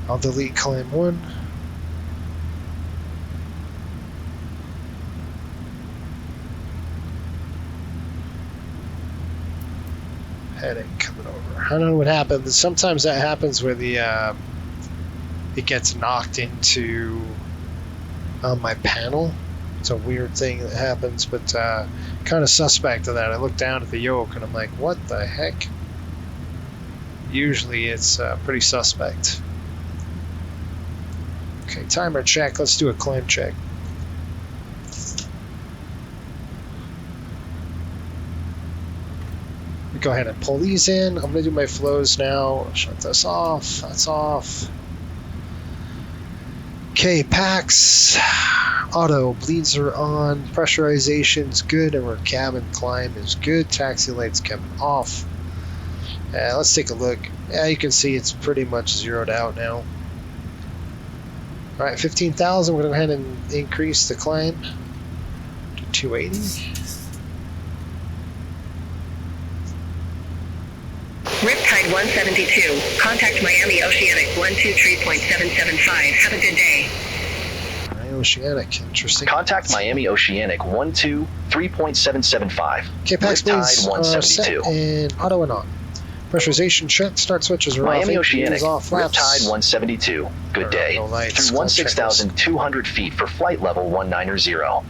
I'll delete climb 1. Heading coming over. I don't know what happened. Sometimes that happens where the it gets knocked into my panel. It's a weird thing that happens, but kind of suspect of that. I look down at the yoke and I'm like, what the heck? Usually it's pretty suspect. Okay, timer check. Let's do a climb check. go ahead and pull these in. I'm going to do my flows now. Shut this off. That's off. Okay, packs. Auto bleeds are on. Pressurization's good, and our cabin climb is good. Taxi lights coming off. Let's take a look. Yeah, you can see it's pretty much zeroed out now. All right, 15,000. We're going to go ahead and increase the climb to 280. Riptide 172. Contact Miami Oceanic 123.775. Have a good day. Oceanic, interesting. Contact Miami Oceanic 123.775. Okay, packs blades Riptide are set 172. and auto and on. Pressurization check. Start switches are Miami off. Oceanic, Off. Riptide 172. Good day. No lights, Through 16,200 feet for flight level 190.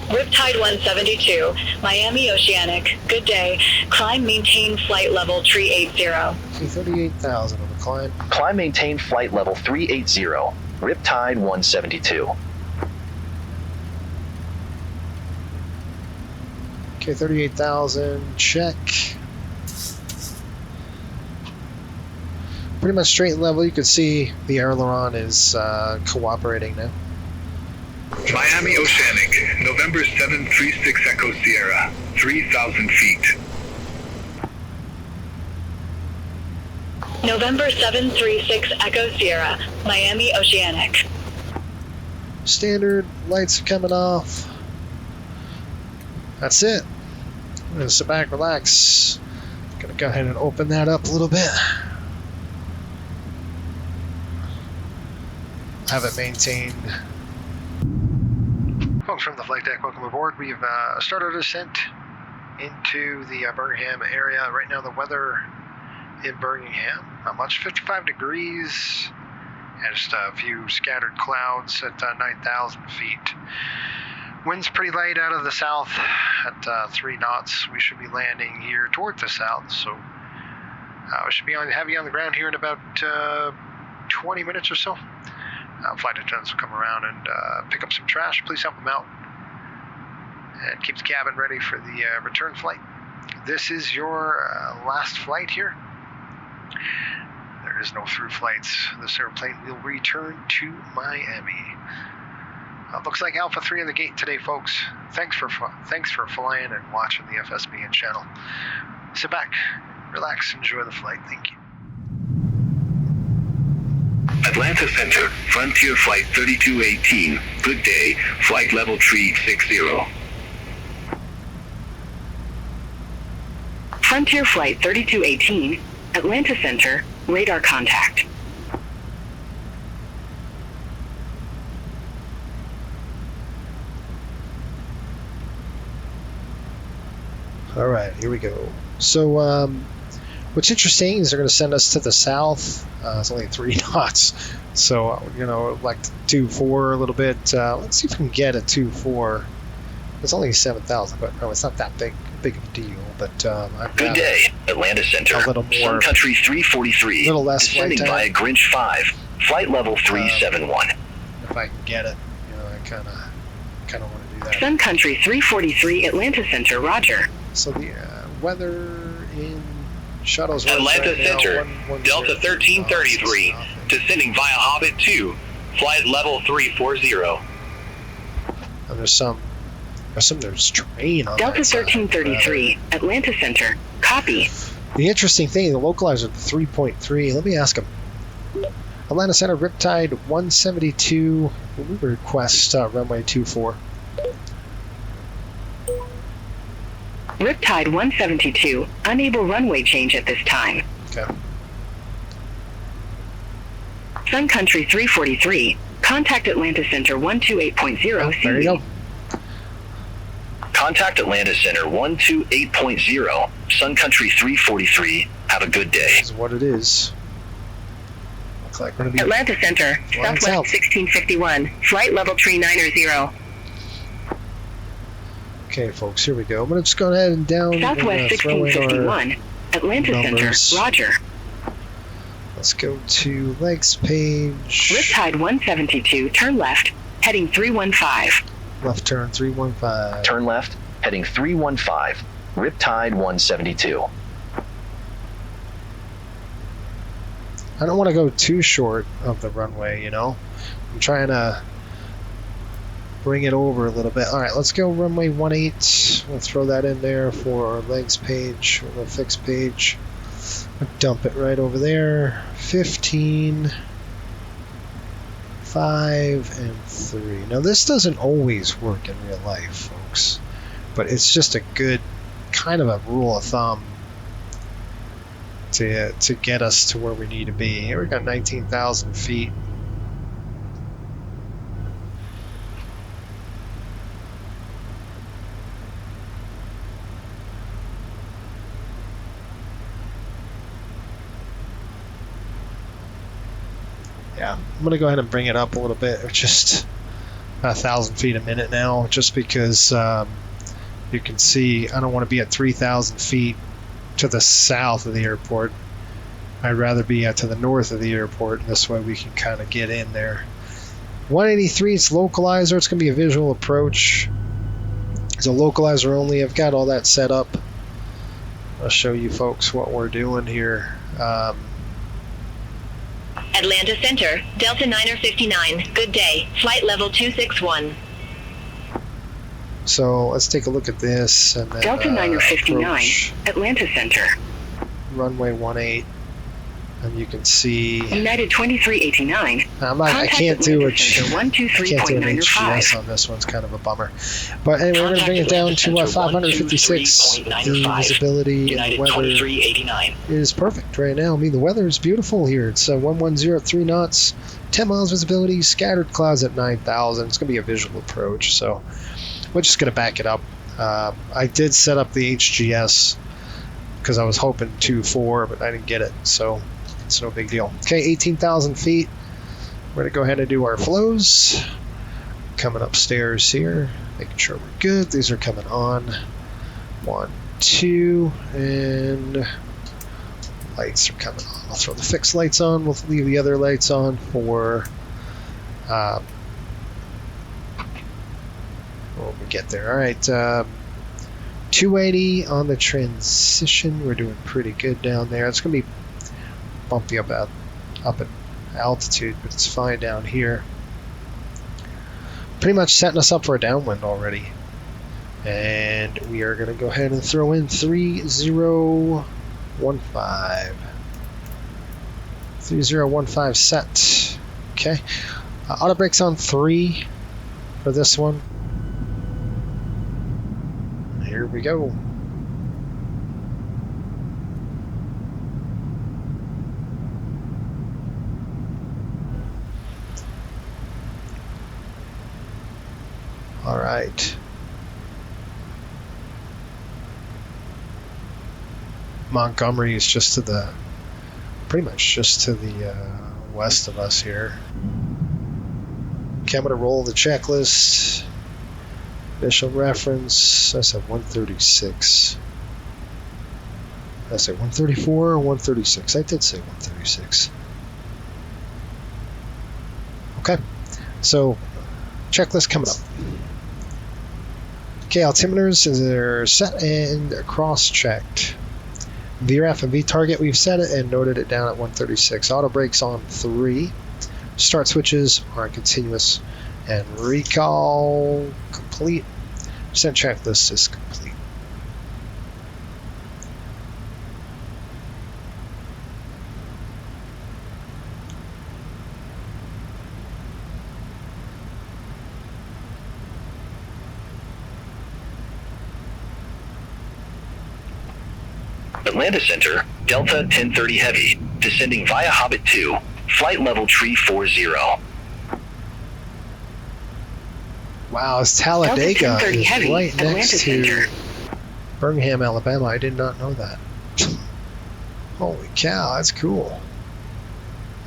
Riptide 172, Miami Oceanic. Good day. Climb maintain flight level 380. 38,000 on the climb. Climb maintain flight level 380. Riptide 172. Okay, 38,000. Check. Pretty much straight and level. You can see the aileron is cooperating now. Miami Oceanic, November 736 Echo Sierra, 3,000 feet. November 736 Echo Sierra, Miami Oceanic. Standard lights are coming off. That's it. I'm gonna sit back, relax. Gonna go ahead and open that up a little bit. Have it maintained. Folks from the flight deck, welcome aboard. We've started our descent into the Birmingham area. Right now the weather in Birmingham, not much, 55 degrees, and just a few scattered clouds at 9,000 feet. Wind's pretty light out of the south at 3 knots. We should be landing here toward the south, so we should be heavy on the ground here in about 20 minutes or so. Flight attendants will come around and pick up some trash. Please help them out and keep the cabin ready for the return flight. This is your last flight here. There is no through flights. This airplane will return to Miami. Looks like Alpha 3 on the gate today, folks. Thanks for flying and watching the FSBN channel. Sit back, relax, enjoy the flight. Thank you. Atlanta Center, Frontier Flight 3218. Good day, flight level 360. Frontier Flight 3218, Atlanta Center, radar contact. All right, here we go. So, what's interesting is they're going to send us to the south. It's only 3 knots, so like 2-4 a little bit. Let's see if we can get a 2-4. It's only 7,000, but no, it's not that big of a deal. But I've Good got day, Atlanta Center. a little more, Sun Country 343. a little less flight Descending time. via Grinch 5. Flight level 371. If I can get it, I kind of want to do that. Sun Country 343, Atlanta Center, roger. So the weather in shuttles. Atlanta right now, Center, 110. Delta 1333, descending via Hobbit 2, flight level 340. And there's terrain on Delta that side. 1333, Atlanta Center, copy. The interesting thing, the localizer, the 3.3. Let me ask him. Atlanta Center, Riptide 172. We request runway 24. Riptide 172, unable runway change at this time. Okay. Sun Country 343, contact Atlanta Center 128.0. There you go. Contact Atlanta Center 128.0. Sun Country 343. Have a good day. This is what it is. Looks like we're going to be Atlanta Center, flying Southwest south. 1651, flight level 390. Okay, folks, here we go. I'm going to just go ahead and down. Southwest throw in 1651, Atlanta numbers. Center, roger. Let's go to legs page. Riptide 172, turn left, heading 315. Left turn 315. Turn left, heading 315, Riptide 172. I don't want to go too short of the runway, you know. I'm trying to bring it over a little bit. All right, let's go runway 18. We'll throw that in there for our legs page, or the fixed page. Dump it right over there. 15, 5, and 3. Now this doesn't always work in real life, folks, but it's just a good kind of a rule of thumb to get us to where we need to be. Here we got 19,000 feet. Yeah, I'm gonna go ahead and bring it up a little bit, just 1,000 feet a minute now, just because you can see I don't want to be at 3,000 feet to the south of the airport. I'd rather be to the north of the airport, and this way we can kind of get in there. 183, it's localizer. It's going to be a visual approach. It's a localizer only. I've got all that set up. I'll show you folks what we're doing here. Atlanta Center, Delta 959. Good day. Flight level 261. So let's take a look at this. And then, Delta 959, Atlanta Center. Runway 18. And you can see United 2389. I can't do an HGS on this one. It's kind of a bummer. But anyway, we're going to bring it down to 556. The visibility and the weather is perfect right now. I mean, the weather is beautiful here. It's 110 at 3 knots, 10 miles visibility, scattered clouds at 9,000. It's going to be a visual approach, so we're just going to back it up. I did set up the HGS because I was hoping 2.4, but I didn't get it, so it's no big deal. Okay, 18,000 feet. We're going to go ahead and do our flows. Coming upstairs here, making sure we're good. These are coming on. 1, 2, and lights are coming on. I'll throw the fixed lights on. We'll leave the other lights on for when we get there. All right, 280 on the transition. We're doing pretty good down there. It's going to be bumpy up at altitude, but it's fine down here. Pretty much setting us up for a downwind already. And we are going to go ahead and throw in 3015. 3015 set. Okay. Auto brakes on 3 for this one. Here we go. All right. Montgomery is just to the, pretty much just to the west of us here. Okay, I'm going to roll the checklist. Initial reference, I said 136. I said 134 or 136? I did say 136. Okay, so checklist coming up. Okay, altimeters are set and cross-checked. VRF and VTarget, we've set it and noted it down at 136. Auto brakes on 3. Start switches are continuous. And recall complete. Percent checklist is complete. Atlanta Center, Delta 1030 Heavy, descending via Hobbit 2, flight level tree 40. Wow, it's Talladega is Heavy, right Atlanta next Center. to Birmingham, Alabama. I did not know that. Holy cow, that's cool.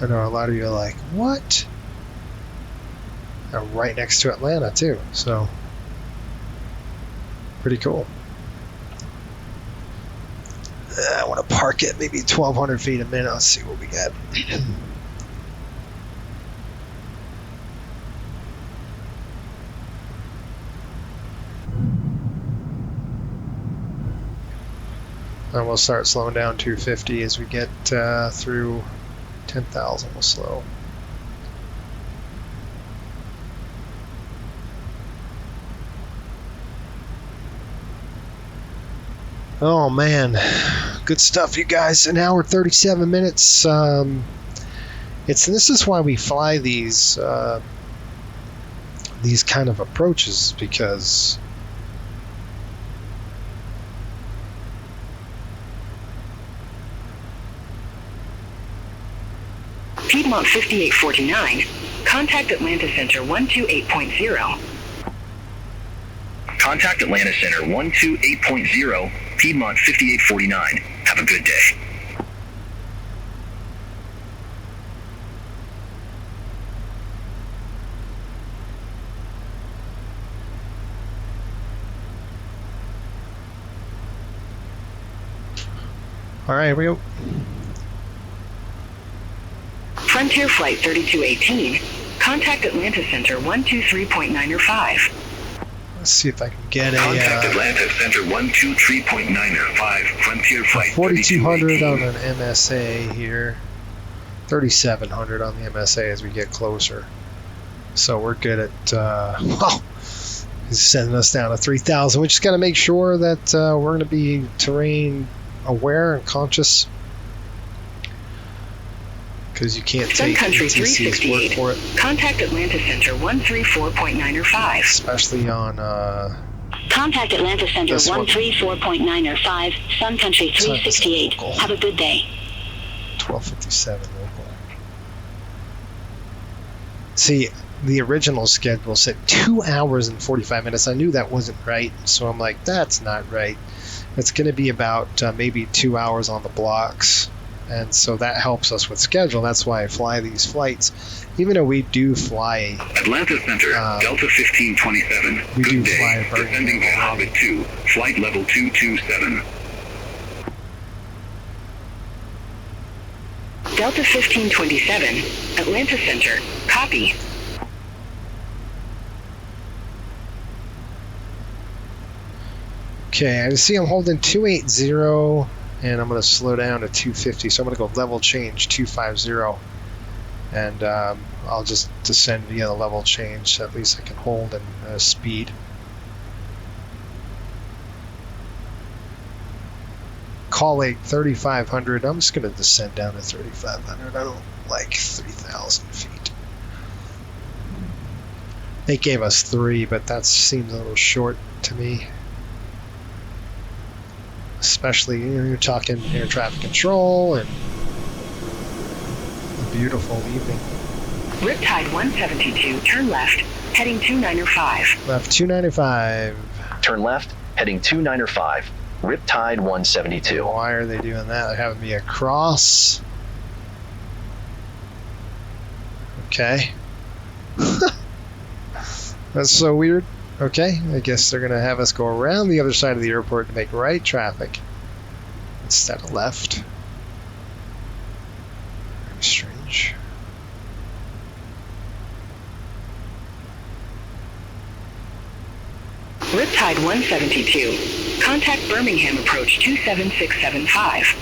I know a lot of you are like, what? And right next to Atlanta too, so pretty cool. I want to park it maybe 1,200 feet a minute. Let's see what we got. And we'll start slowing down 250 as we get through 10,000. We'll slow. Oh man, good stuff, you guys. An hour 37 minutes. This is why we fly these kind of approaches, because Piedmont 5849. Contact Atlanta Center 128.0. Contact Atlanta Center 128.0, Piedmont 5849. Have a good day. all right, here we go. Frontier Flight 3218. Contact Atlanta Center 123.905. Let's see if I can get Contact a Atlanta Center 123.905, Frontier Flight 4200 on 3218. an MSA here. 3700 on the MSA as we get closer. So we're good at, well, he's sending us down to 3000. We just got to make sure that we're going to be terrain aware and conscious, because you can't Sun take Country ATC's word 368. for it, Contact Atlanta Center 134.905. especially on Contact Atlanta Center This one. 134.905, Sun Country 368. Local. Have a good day. 1257 local. See, the original schedule said 2 hours and 45 minutes. I knew that wasn't right, so I'm like, that's not right. It's going to be about maybe 2 hours on the blocks, and so that helps us with schedule. That's why I fly these flights, even though we do fly. Atlanta Center, Delta 1527. We do Good fly day. a Birmingham Descending to already. Hobbit 2, flight level 227. Delta 1527. Atlanta Center. Copy. Okay, I see I'm holding 280, and I'm going to slow down to 250, so I'm going to go level change 250, and I'll just descend via the level change, so at least I can hold in speed. Call Lake 3500. I'm just going to descend down to 3500. I don't like 3,000 feet. They gave us 3, but that seems a little short to me. Especially, you're talking air traffic control and a beautiful evening. Riptide 172. Turn left. Heading 2905. Left 295. Turn left, heading 2905, Riptide 172. Why are they doing that? They're having me across. Okay. That's so weird. Okay, I guess they're going to have us go around the other side of the airport to make right traffic instead of left. Very strange. Riptide 172. Contact Birmingham Approach 27675.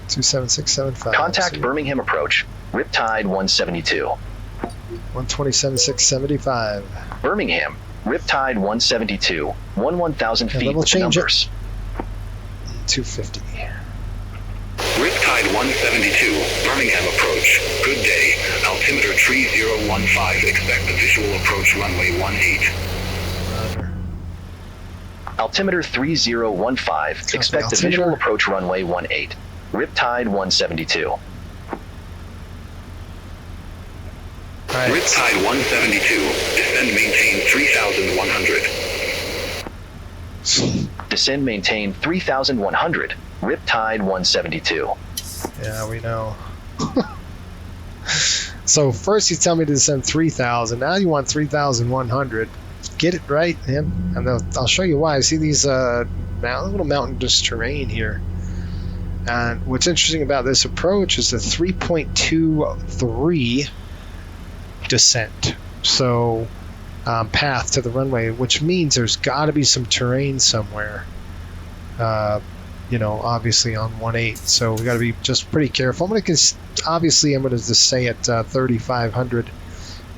27675. Contact Birmingham Approach, Riptide 172. 127,675. Birmingham, Riptide 172, 11,000 feet we'll with the change it. numbers. 250. Riptide 172, Birmingham approach. Good day. Altimeter 3015. Expect the visual approach runway 18. Roger. Altimeter 3015. Expect the visual altimeter. approach runway 18. Riptide 172. Right. Riptide 172. Descend maintain 3100. Descend maintain 3100. Riptide 172. Yeah, we know. So first you tell me to descend 3,000. Now you want 3,100. Get it right, man. And I'll show you why. I see these little mountainous terrain here. And what's interesting about this approach is the 3.23 descent. So path to the runway, which means there's got to be some terrain somewhere. obviously on 1.8. So we got to be just pretty careful. I'm going to just stay at 3,500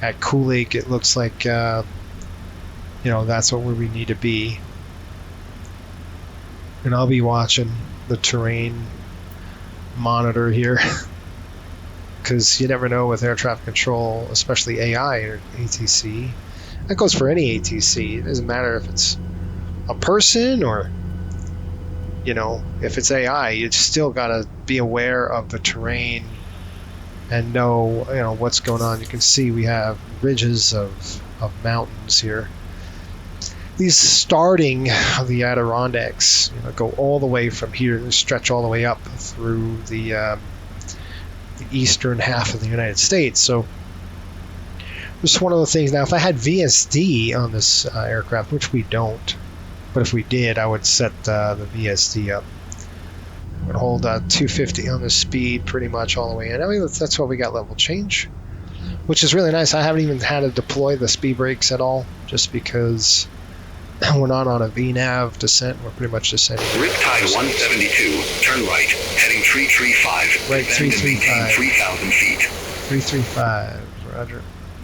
at Cool Lake. It looks like, that's where we need to be. And I'll be watching the terrain monitor here because you never know with air traffic control, especially AI or ATC. That goes for any ATC. It doesn't matter if it's a person or if it's AI, you still got to be aware of the terrain and know what's going on. You can see we have ridges of mountains here. These starting of the Adirondacks go all the way from here and stretch all the way up through the eastern half of the United States. So just one of the things. Now, if I had VSD on this aircraft, which we don't, but if we did, I would set the VSD up. I would hold 250 on the speed pretty much all the way in. I mean, that's why we got level change, which is really nice. I haven't even had to deploy the speed brakes at all, just because we're not on a VNAV descent. We're pretty much descending. Riptide 172, turn right, heading 335. Right, 335. 3,000 feet. 335, roger.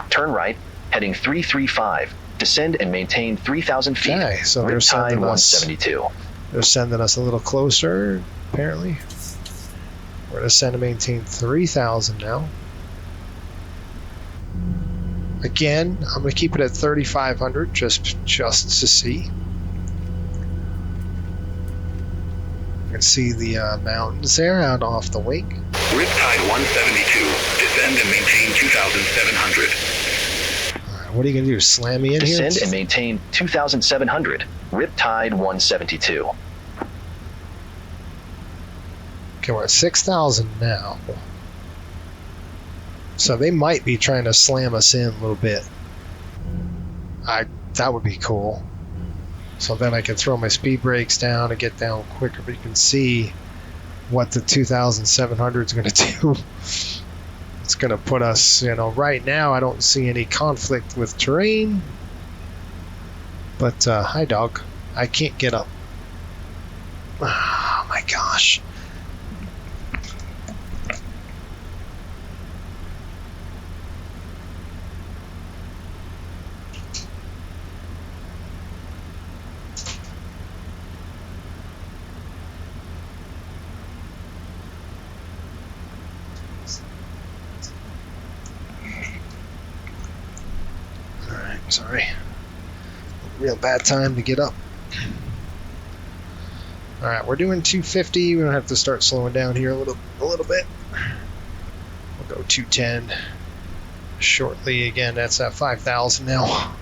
Turn right, heading 335. Descend and maintain 3,000 feet. Okay, so they're Riptide sending us. 172. They're sending us a little closer, apparently. We're going to send and maintain 3,000 now. Again, I'm going to keep it at 3,500 just to see. You can see the mountains there out off the wing. Riptide 172, descend and maintain 2,700. What are you going to do? Slam me in here? Descend and maintain 2,700. Riptide 172. Okay, we're at 6,000 now. So they might be trying to slam us in a little bit. That would be cool. So then I can throw my speed brakes down and get down quicker. But you can see what the 2,700 is going to do. It's going to put us, right now I don't see any conflict with terrain. But, hi dog. I can't get up. Oh my gosh. Sorry. Real bad time to get up. Alright, we're doing 250. We don't have to start slowing down here a little bit. We'll go 210 shortly. Again, that's at 5,000 now.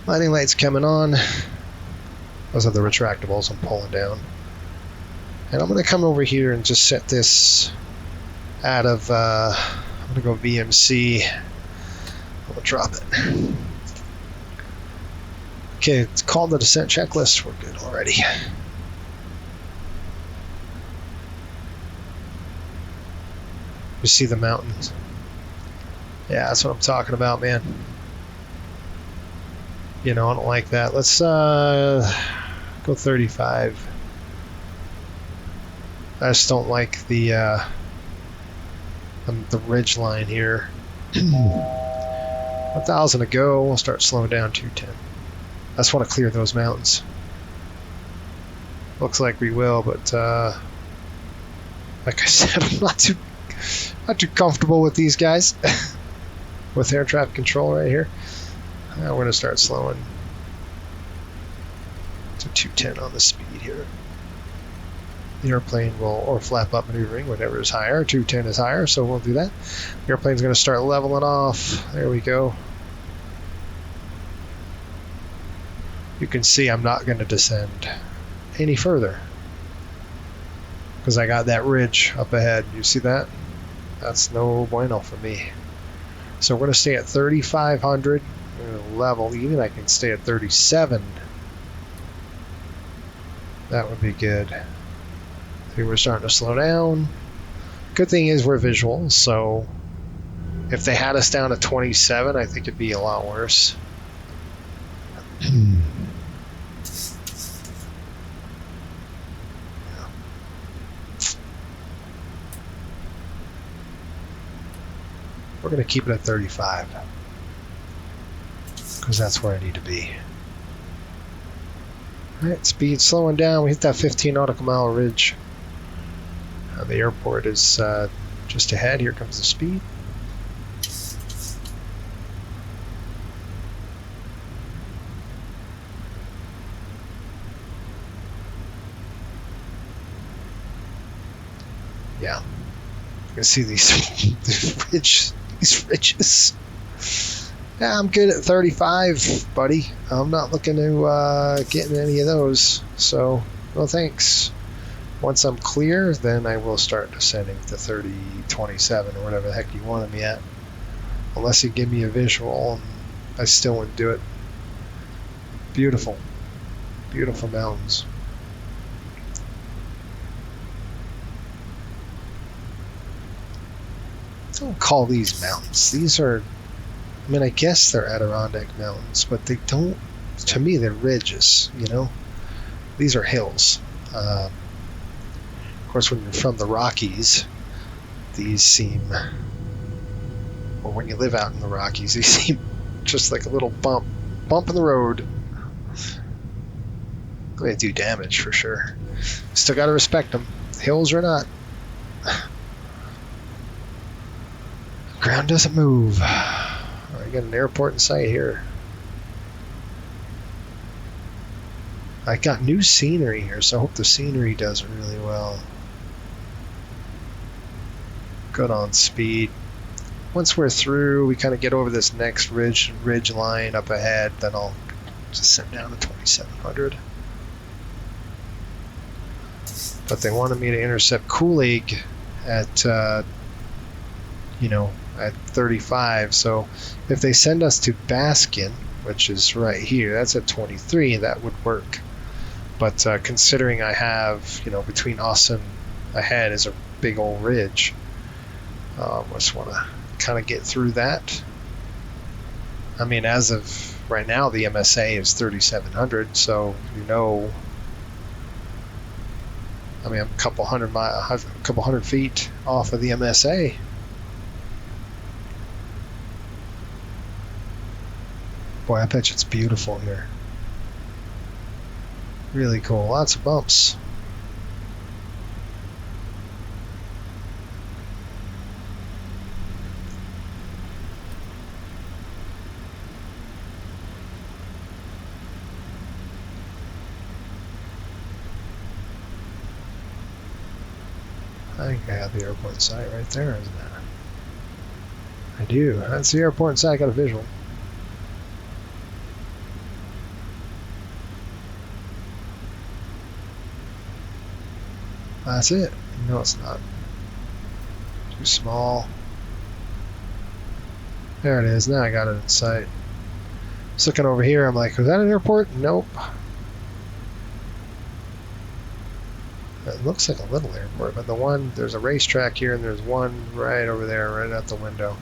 Lighting lights coming on. Those are the retractables I'm pulling down. And I'm going to come over here and just set this out of... I'm going to go VMC. We'll drop it. Okay, it's called the descent checklist. We're good already. You see the mountains? Yeah, that's what I'm talking about, man. I don't like that. Let's go 35. I just don't like the ridge line here. 1,000 to go. We'll start slowing down 210. I just want to clear those mountains. Looks like we will, but like I said, I'm not too comfortable with these guys. With air traffic control right here. We're going to start slowing to 210 on the speed here. The airplane will, or flap up maneuvering, whatever is higher. 210 is higher, so we'll do that. The airplane's going to start leveling off. There we go. You can see I'm not going to descend any further because I got that ridge up ahead. You see that? That's no bueno for me. So we're going to stay at 3,500 level. Even I can stay at 37. That would be good. See, we're starting to slow down. Good thing is we're visual, so if they had us down to 27, I think it'd be a lot worse. We're going to keep it at 35 because that's where I need to be. All right, speed slowing down. We hit that 15 nautical mile ridge. The airport is just ahead. Here comes the speed. Yeah, you can see these ridges. Yeah, I'm good at 35, buddy. I'm not looking to get in any of those. So, no thanks. Once I'm clear, then I will start descending to 30, 27, or whatever the heck you wanted me at. Unless you give me a visual, and I still wouldn't do it. Beautiful. Beautiful mountains. Don't call these mountains. These are, I mean, I guess they're Adirondack mountains, but they don't, to me, they're ridges, you know? These are hills. Of course, when you're from the Rockies, these seem, or when you live out in the Rockies, these seem just like a little bump in the road. They do damage for sure. Still got to respect them, hills or not. Ground doesn't move. I got an airport in sight here. I got new scenery here, so I hope the scenery does really well. Good on speed. Once we're through, we kind of get over this next ridge line up ahead, then I'll just set down to 2700. But they wanted me to intercept Kool-Aid at, at 35. So if they send us to Baskin, which is right here, that's at 23, that would work. But considering I have, between us and ahead is a big old ridge, I just want to kind of get through that. I mean, as of right now, the MSA is 3,700, so I'm a couple hundred feet off of the MSA. Boy, I bet you it's beautiful here. Really cool. Lots of bumps. I think I have the airport site right there, isn't it? I do. That's the airport site. I got a visual. That's it. No, it's not. Too small. There it is. Now I got it in sight. Just looking over here, I'm like, was that an airport? Nope. It looks like a little airport, but there's a racetrack here, and there's one right over there, right out the window.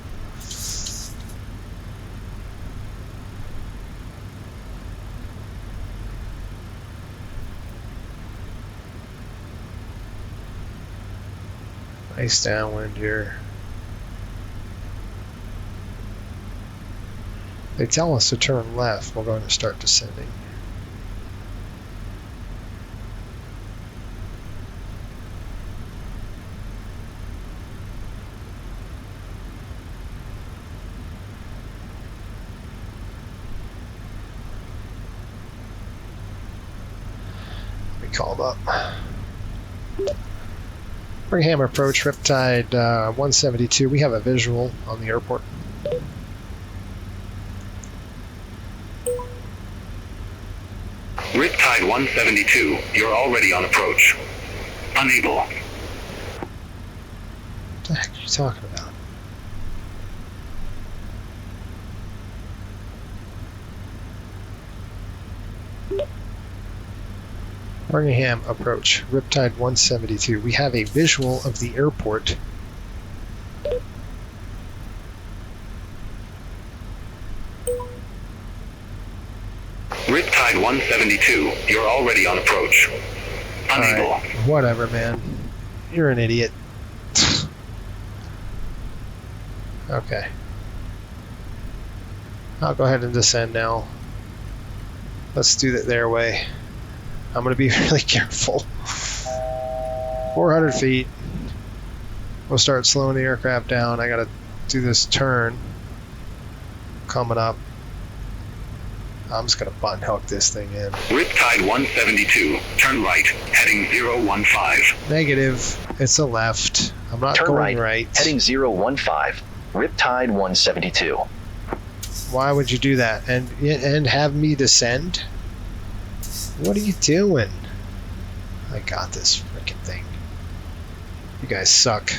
Nice downwind here. They tell us to turn left. We're going to start descending. Let me call them up. Birmingham approach, Riptide 172. We have a visual on the airport. Riptide 172, you're already on approach. Unable. What the heck are you talking about? Birmingham approach, Riptide 172. We have a visual of the airport. Riptide 172, you're already on approach. Unable. Right, whatever, man. You're an idiot. Okay. I'll go ahead and descend now. Let's do it their way. I'm going to be really careful. 400 feet. We'll start slowing the aircraft down. I got to do this turn coming up. I'm just going to button hook this thing in. Riptide 172, turn right, heading 015. Negative. It's a left. I'm not Turn going right, heading 015. Riptide 172. Why would you do that? And have me descend? What are you doing? I got this freaking thing. You guys suck.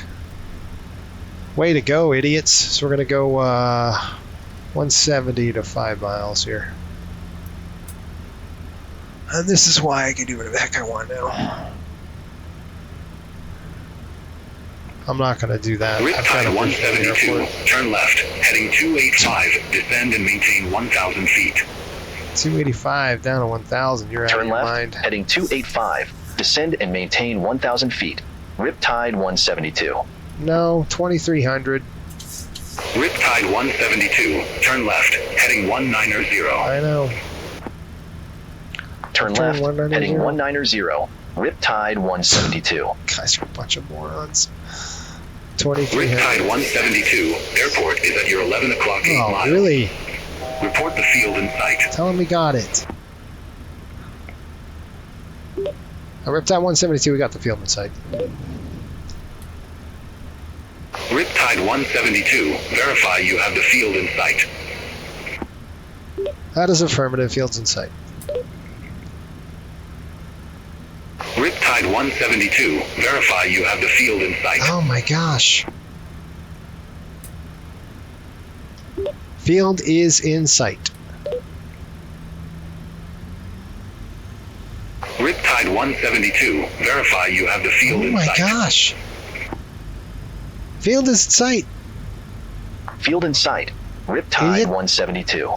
Way to go, idiots. So we're going to go 170 to 5 miles here. And this is why I can do whatever the heck I want now. I'm not going to do that. Riptide 172, turn left, heading 285, descend and maintain 1,000 feet. 285 down to 1,000. You're out of Turn your left, mind. heading 285, descend and maintain 1,000 feet. Riptide 172. No, 2,300. Riptide 172, turn left, heading 190. I know. Turn left, heading 190. Riptide 172. Guys are a bunch of morons. 2,300. Riptide 172, airport is at your 11 o'clock 8 miles. Oh, really? Report the field in sight. Tell him we got it. Riptide 172, we got the field in sight. Riptide 172, verify you have the field in sight. That is affirmative. Field's in sight. Riptide 172, verify you have the field in sight. Oh my gosh. Field is in sight. Riptide 172, verify you have the field in sight. Oh my gosh. Field is in sight. Field in sight. Riptide 172.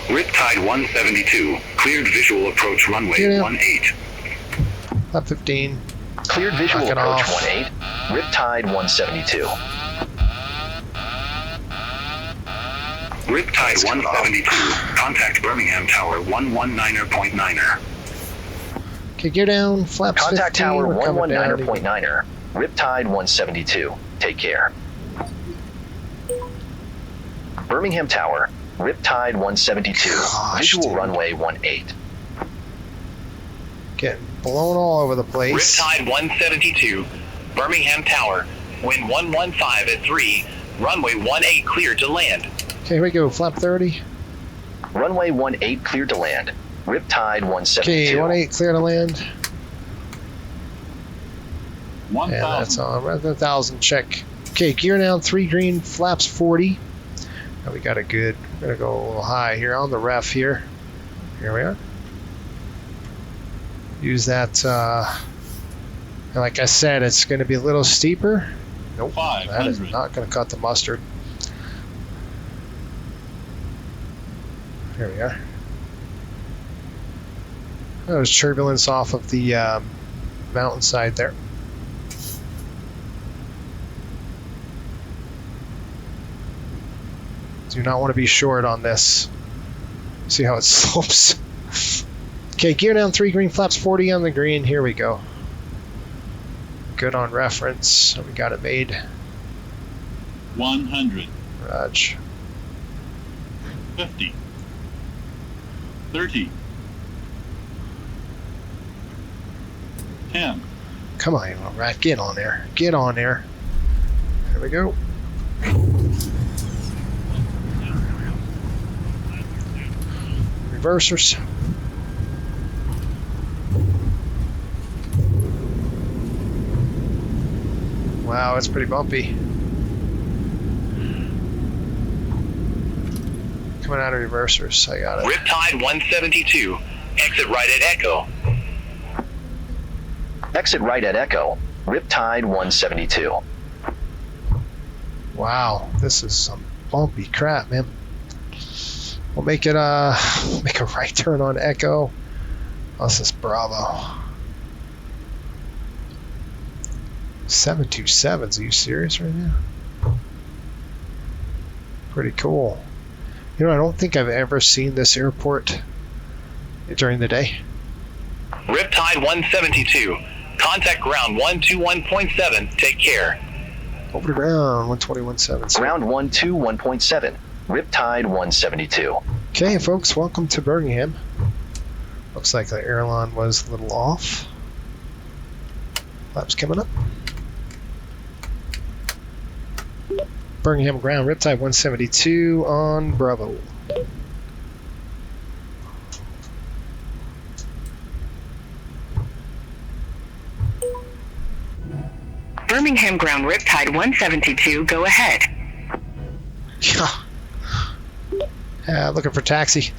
Riptide 172, cleared visual approach runway 18. Left 15. Cleared visual approach 18. Riptide 172. Riptide 172, contact Birmingham Tower 119.9er. Okay, gear down, flaps Contact 15. Tower We're coming down. 119.9er. Riptide 172. Take care. Birmingham Tower, Riptide 172. Gosh, visual dude. runway 18. Getting blown all over the place. Riptide 172, Birmingham Tower, wind 115 at 3, runway 18 cleared to land. Okay, here we go. Flap 30. Runway 18 cleared to land. Riptide 172. Okay, 18 clear to land. 1,000. Yeah, that's on. We're at 1,000. Check. Okay, gear down. 3 green. Flaps 40. Now we got a good. We're gonna go a little high here on the ref here. Here we are. Use that. And like I said, it's going to be a little steeper. Nope, that is 500. not going to cut the mustard. Here we are. There's turbulence off of the mountainside there. Do not want to be short on this. See how it slopes. Okay, gear down 3 green, flaps 40 on the green. Here we go. Good on reference. So we got it made. 100. Raj. 50. 30. 10. Come on, you little rat. Get on there. Get on there. There we go. Reversers. Wow, it's pretty bumpy. Coming out of reversers. I got it. Riptide 172, exit right at Echo. Exit right at Echo. Riptide 172. Wow, this is some bumpy crap, man. We'll make it make a right turn on Echo. This is Bravo. 727s, are you serious right now? Pretty cool. You know, I don't think I've ever seen this airport during the day. Riptide 172. Contact ground 121.7. Take care. Over to ground 121.7. Ground 121.7. Riptide 172. Okay, folks, welcome to Birmingham. Looks like the airline was a little off. Flaps coming up. Birmingham ground, Riptide 172 on Bravo. Birmingham ground, Riptide 172, go ahead. Yeah. Looking for taxi.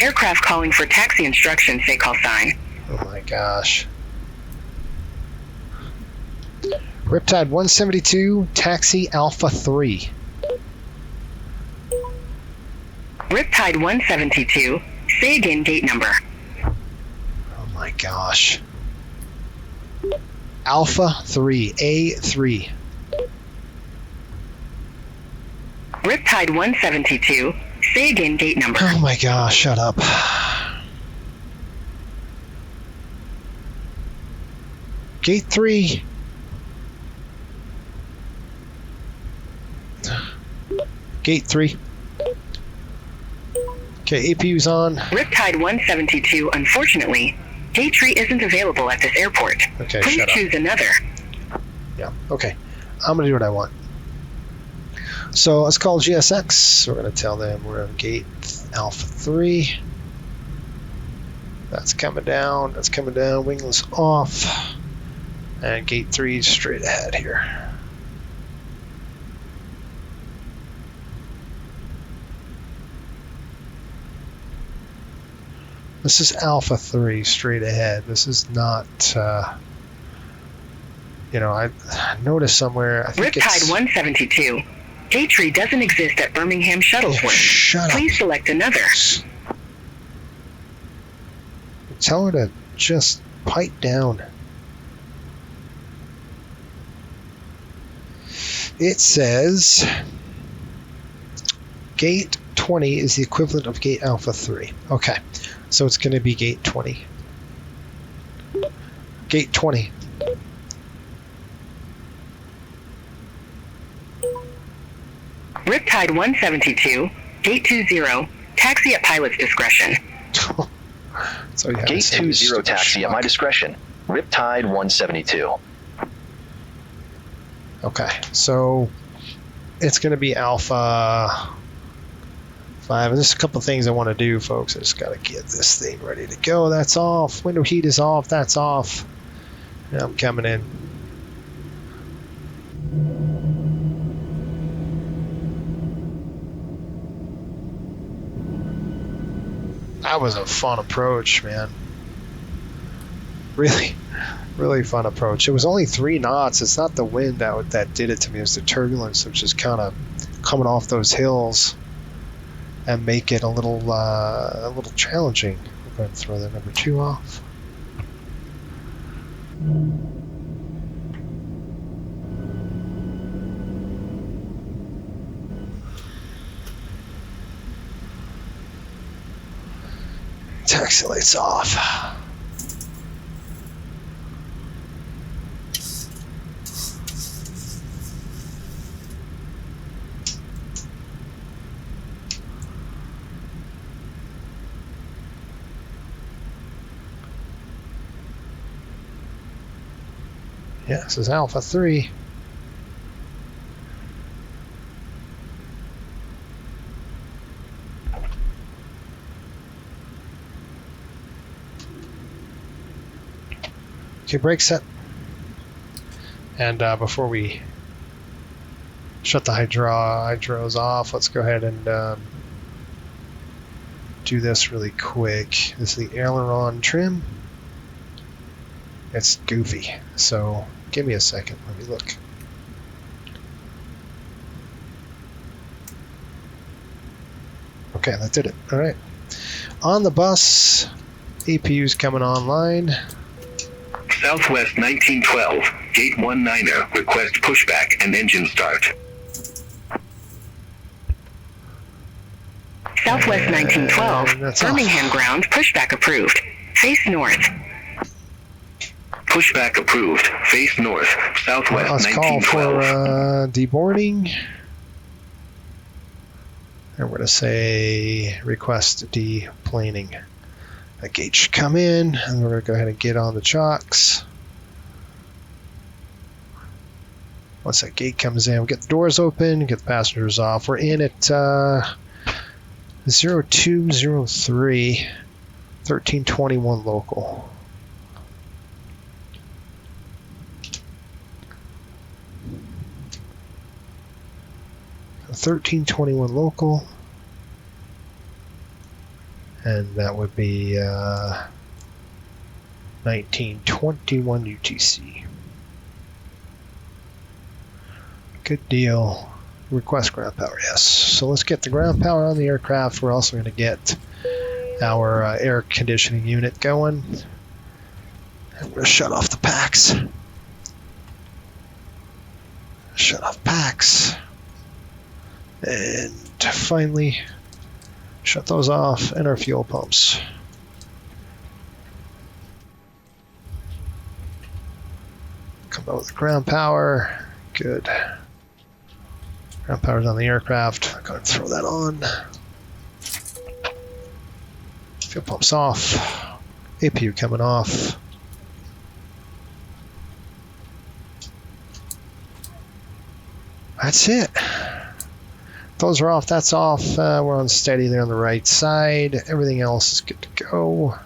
Aircraft calling for taxi instructions, say call sign. Oh my gosh. Riptide 172, taxi Alpha 3. Riptide 172, say again gate number. Oh my gosh. Alpha 3, A3. Riptide 172, say again gate number. Oh my gosh, shut up. Gate 3. Gate 3. Okay, APU's on. Riptide 172, unfortunately, gate 3 isn't available at this airport. Okay, Please shut up. choose another. Yeah, okay. I'm going to do what I want. So let's call GSX. We're going to tell them we're on gate Alpha 3. That's coming down. That's coming down. Wingless off. And gate 3 straight ahead here. This is Alpha 3 straight ahead. This is not, you know, I noticed somewhere. I think Riptide 172. Gate 3 doesn't exist at Birmingham Shuttlesworth. Shut up. Please select another. Tell her to just pipe down. It says gate 20 is the equivalent of gate Alpha 3. Okay, so it's going to be gate 20. Gate 20. Riptide 172, gate 20, taxi at pilot's discretion. So you have Gate to say 20 taxi at my schmuck. discretion. Riptide 172. Okay, so it's going to be Alpha 5. And there's a couple things I want to do, folks. I just got to get this thing ready to go. That's off. Window heat is off. That's off. And I'm coming in. That was a fun approach, man. Really, really fun approach. It was only 3 knots. It's not the wind that did it to me. It was the turbulence, which is kind of coming off those hills and make it a little challenging. We're going to throw the number 2 off. Taxi lights off. Yeah, this is Alpha 3. Okay, brake set. And before we shut the hydros off, let's go ahead and do this really quick. This is the aileron trim. It's goofy, so give me a second. Let me look. Okay, that did it. All right. On the bus, APU's coming online. Southwest 1912, Gate 19er, request pushback and engine start. Southwest 1912, that's Birmingham ground, pushback approved. Face north. Pushback approved. Face north. Southwest Let's call 1912. for deboarding. And we're going to say request deplaning. That gate should come in, and we're going to go ahead and get on the chocks. Once that gate comes in, we get the doors open, get the passengers off. We're in at 0203, 1321 local. So 1321 local. And that would be 1921 UTC. Good deal. Request ground power, yes. So let's get the ground power on the aircraft. We're also going to get our air conditioning unit going. And we're going to shut off the packs. Shut off packs. And finally, shut those off, and our fuel pumps. Come out with the ground power. Good. Ground power's on the aircraft. I'm going to throw that on. Fuel pumps off. APU coming off. That's it. Those are off. That's off. We're on steady there on the right side. Everything else is good to go.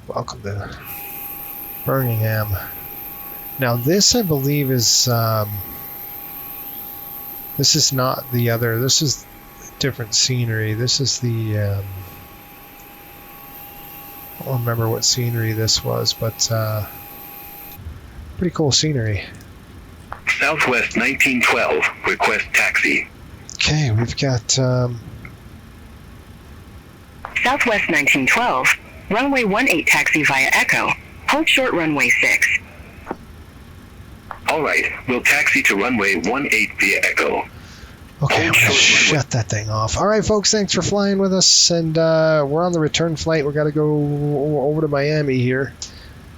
Welcome to Birmingham. Now this, I believe, is this is not the other. This is different scenery. This is the I don't remember what scenery this was, but pretty cool scenery. Southwest 1912, request taxi. Okay, we've got Southwest 1912, runway 18 taxi via Echo. Hold short runway 6. All right, we'll taxi to runway 18 via Echo. Okay, I'm gonna shut that thing off. All right, folks, thanks for flying with us, and we're on the return flight. We got to go over to Miami here.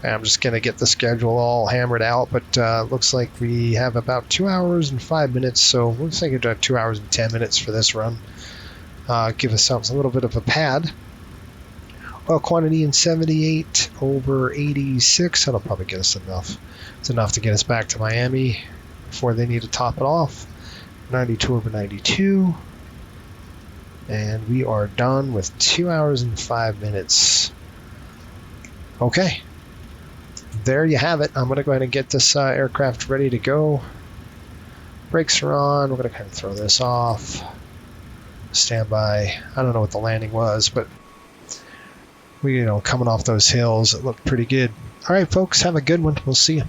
I'm just going to get the schedule all hammered out, but looks like we have about 2 hours and 5 minutes, so we're thinking about 2 hours and 10 minutes for this run. Give ourselves a little bit of a pad. Oil quantity in 78 over 86. That'll probably get us enough. It's enough to get us back to Miami before they need to top it off. 92 over 92. And we are done with 2 hours and 5 minutes. Okay. There you have it. I'm going to go ahead and get this aircraft ready to go. Brakes are on. We're going to kind of throw this off. Stand by. I don't know what the landing was, but we, coming off those hills, it looked pretty good. All right, folks, have a good one. We'll see you.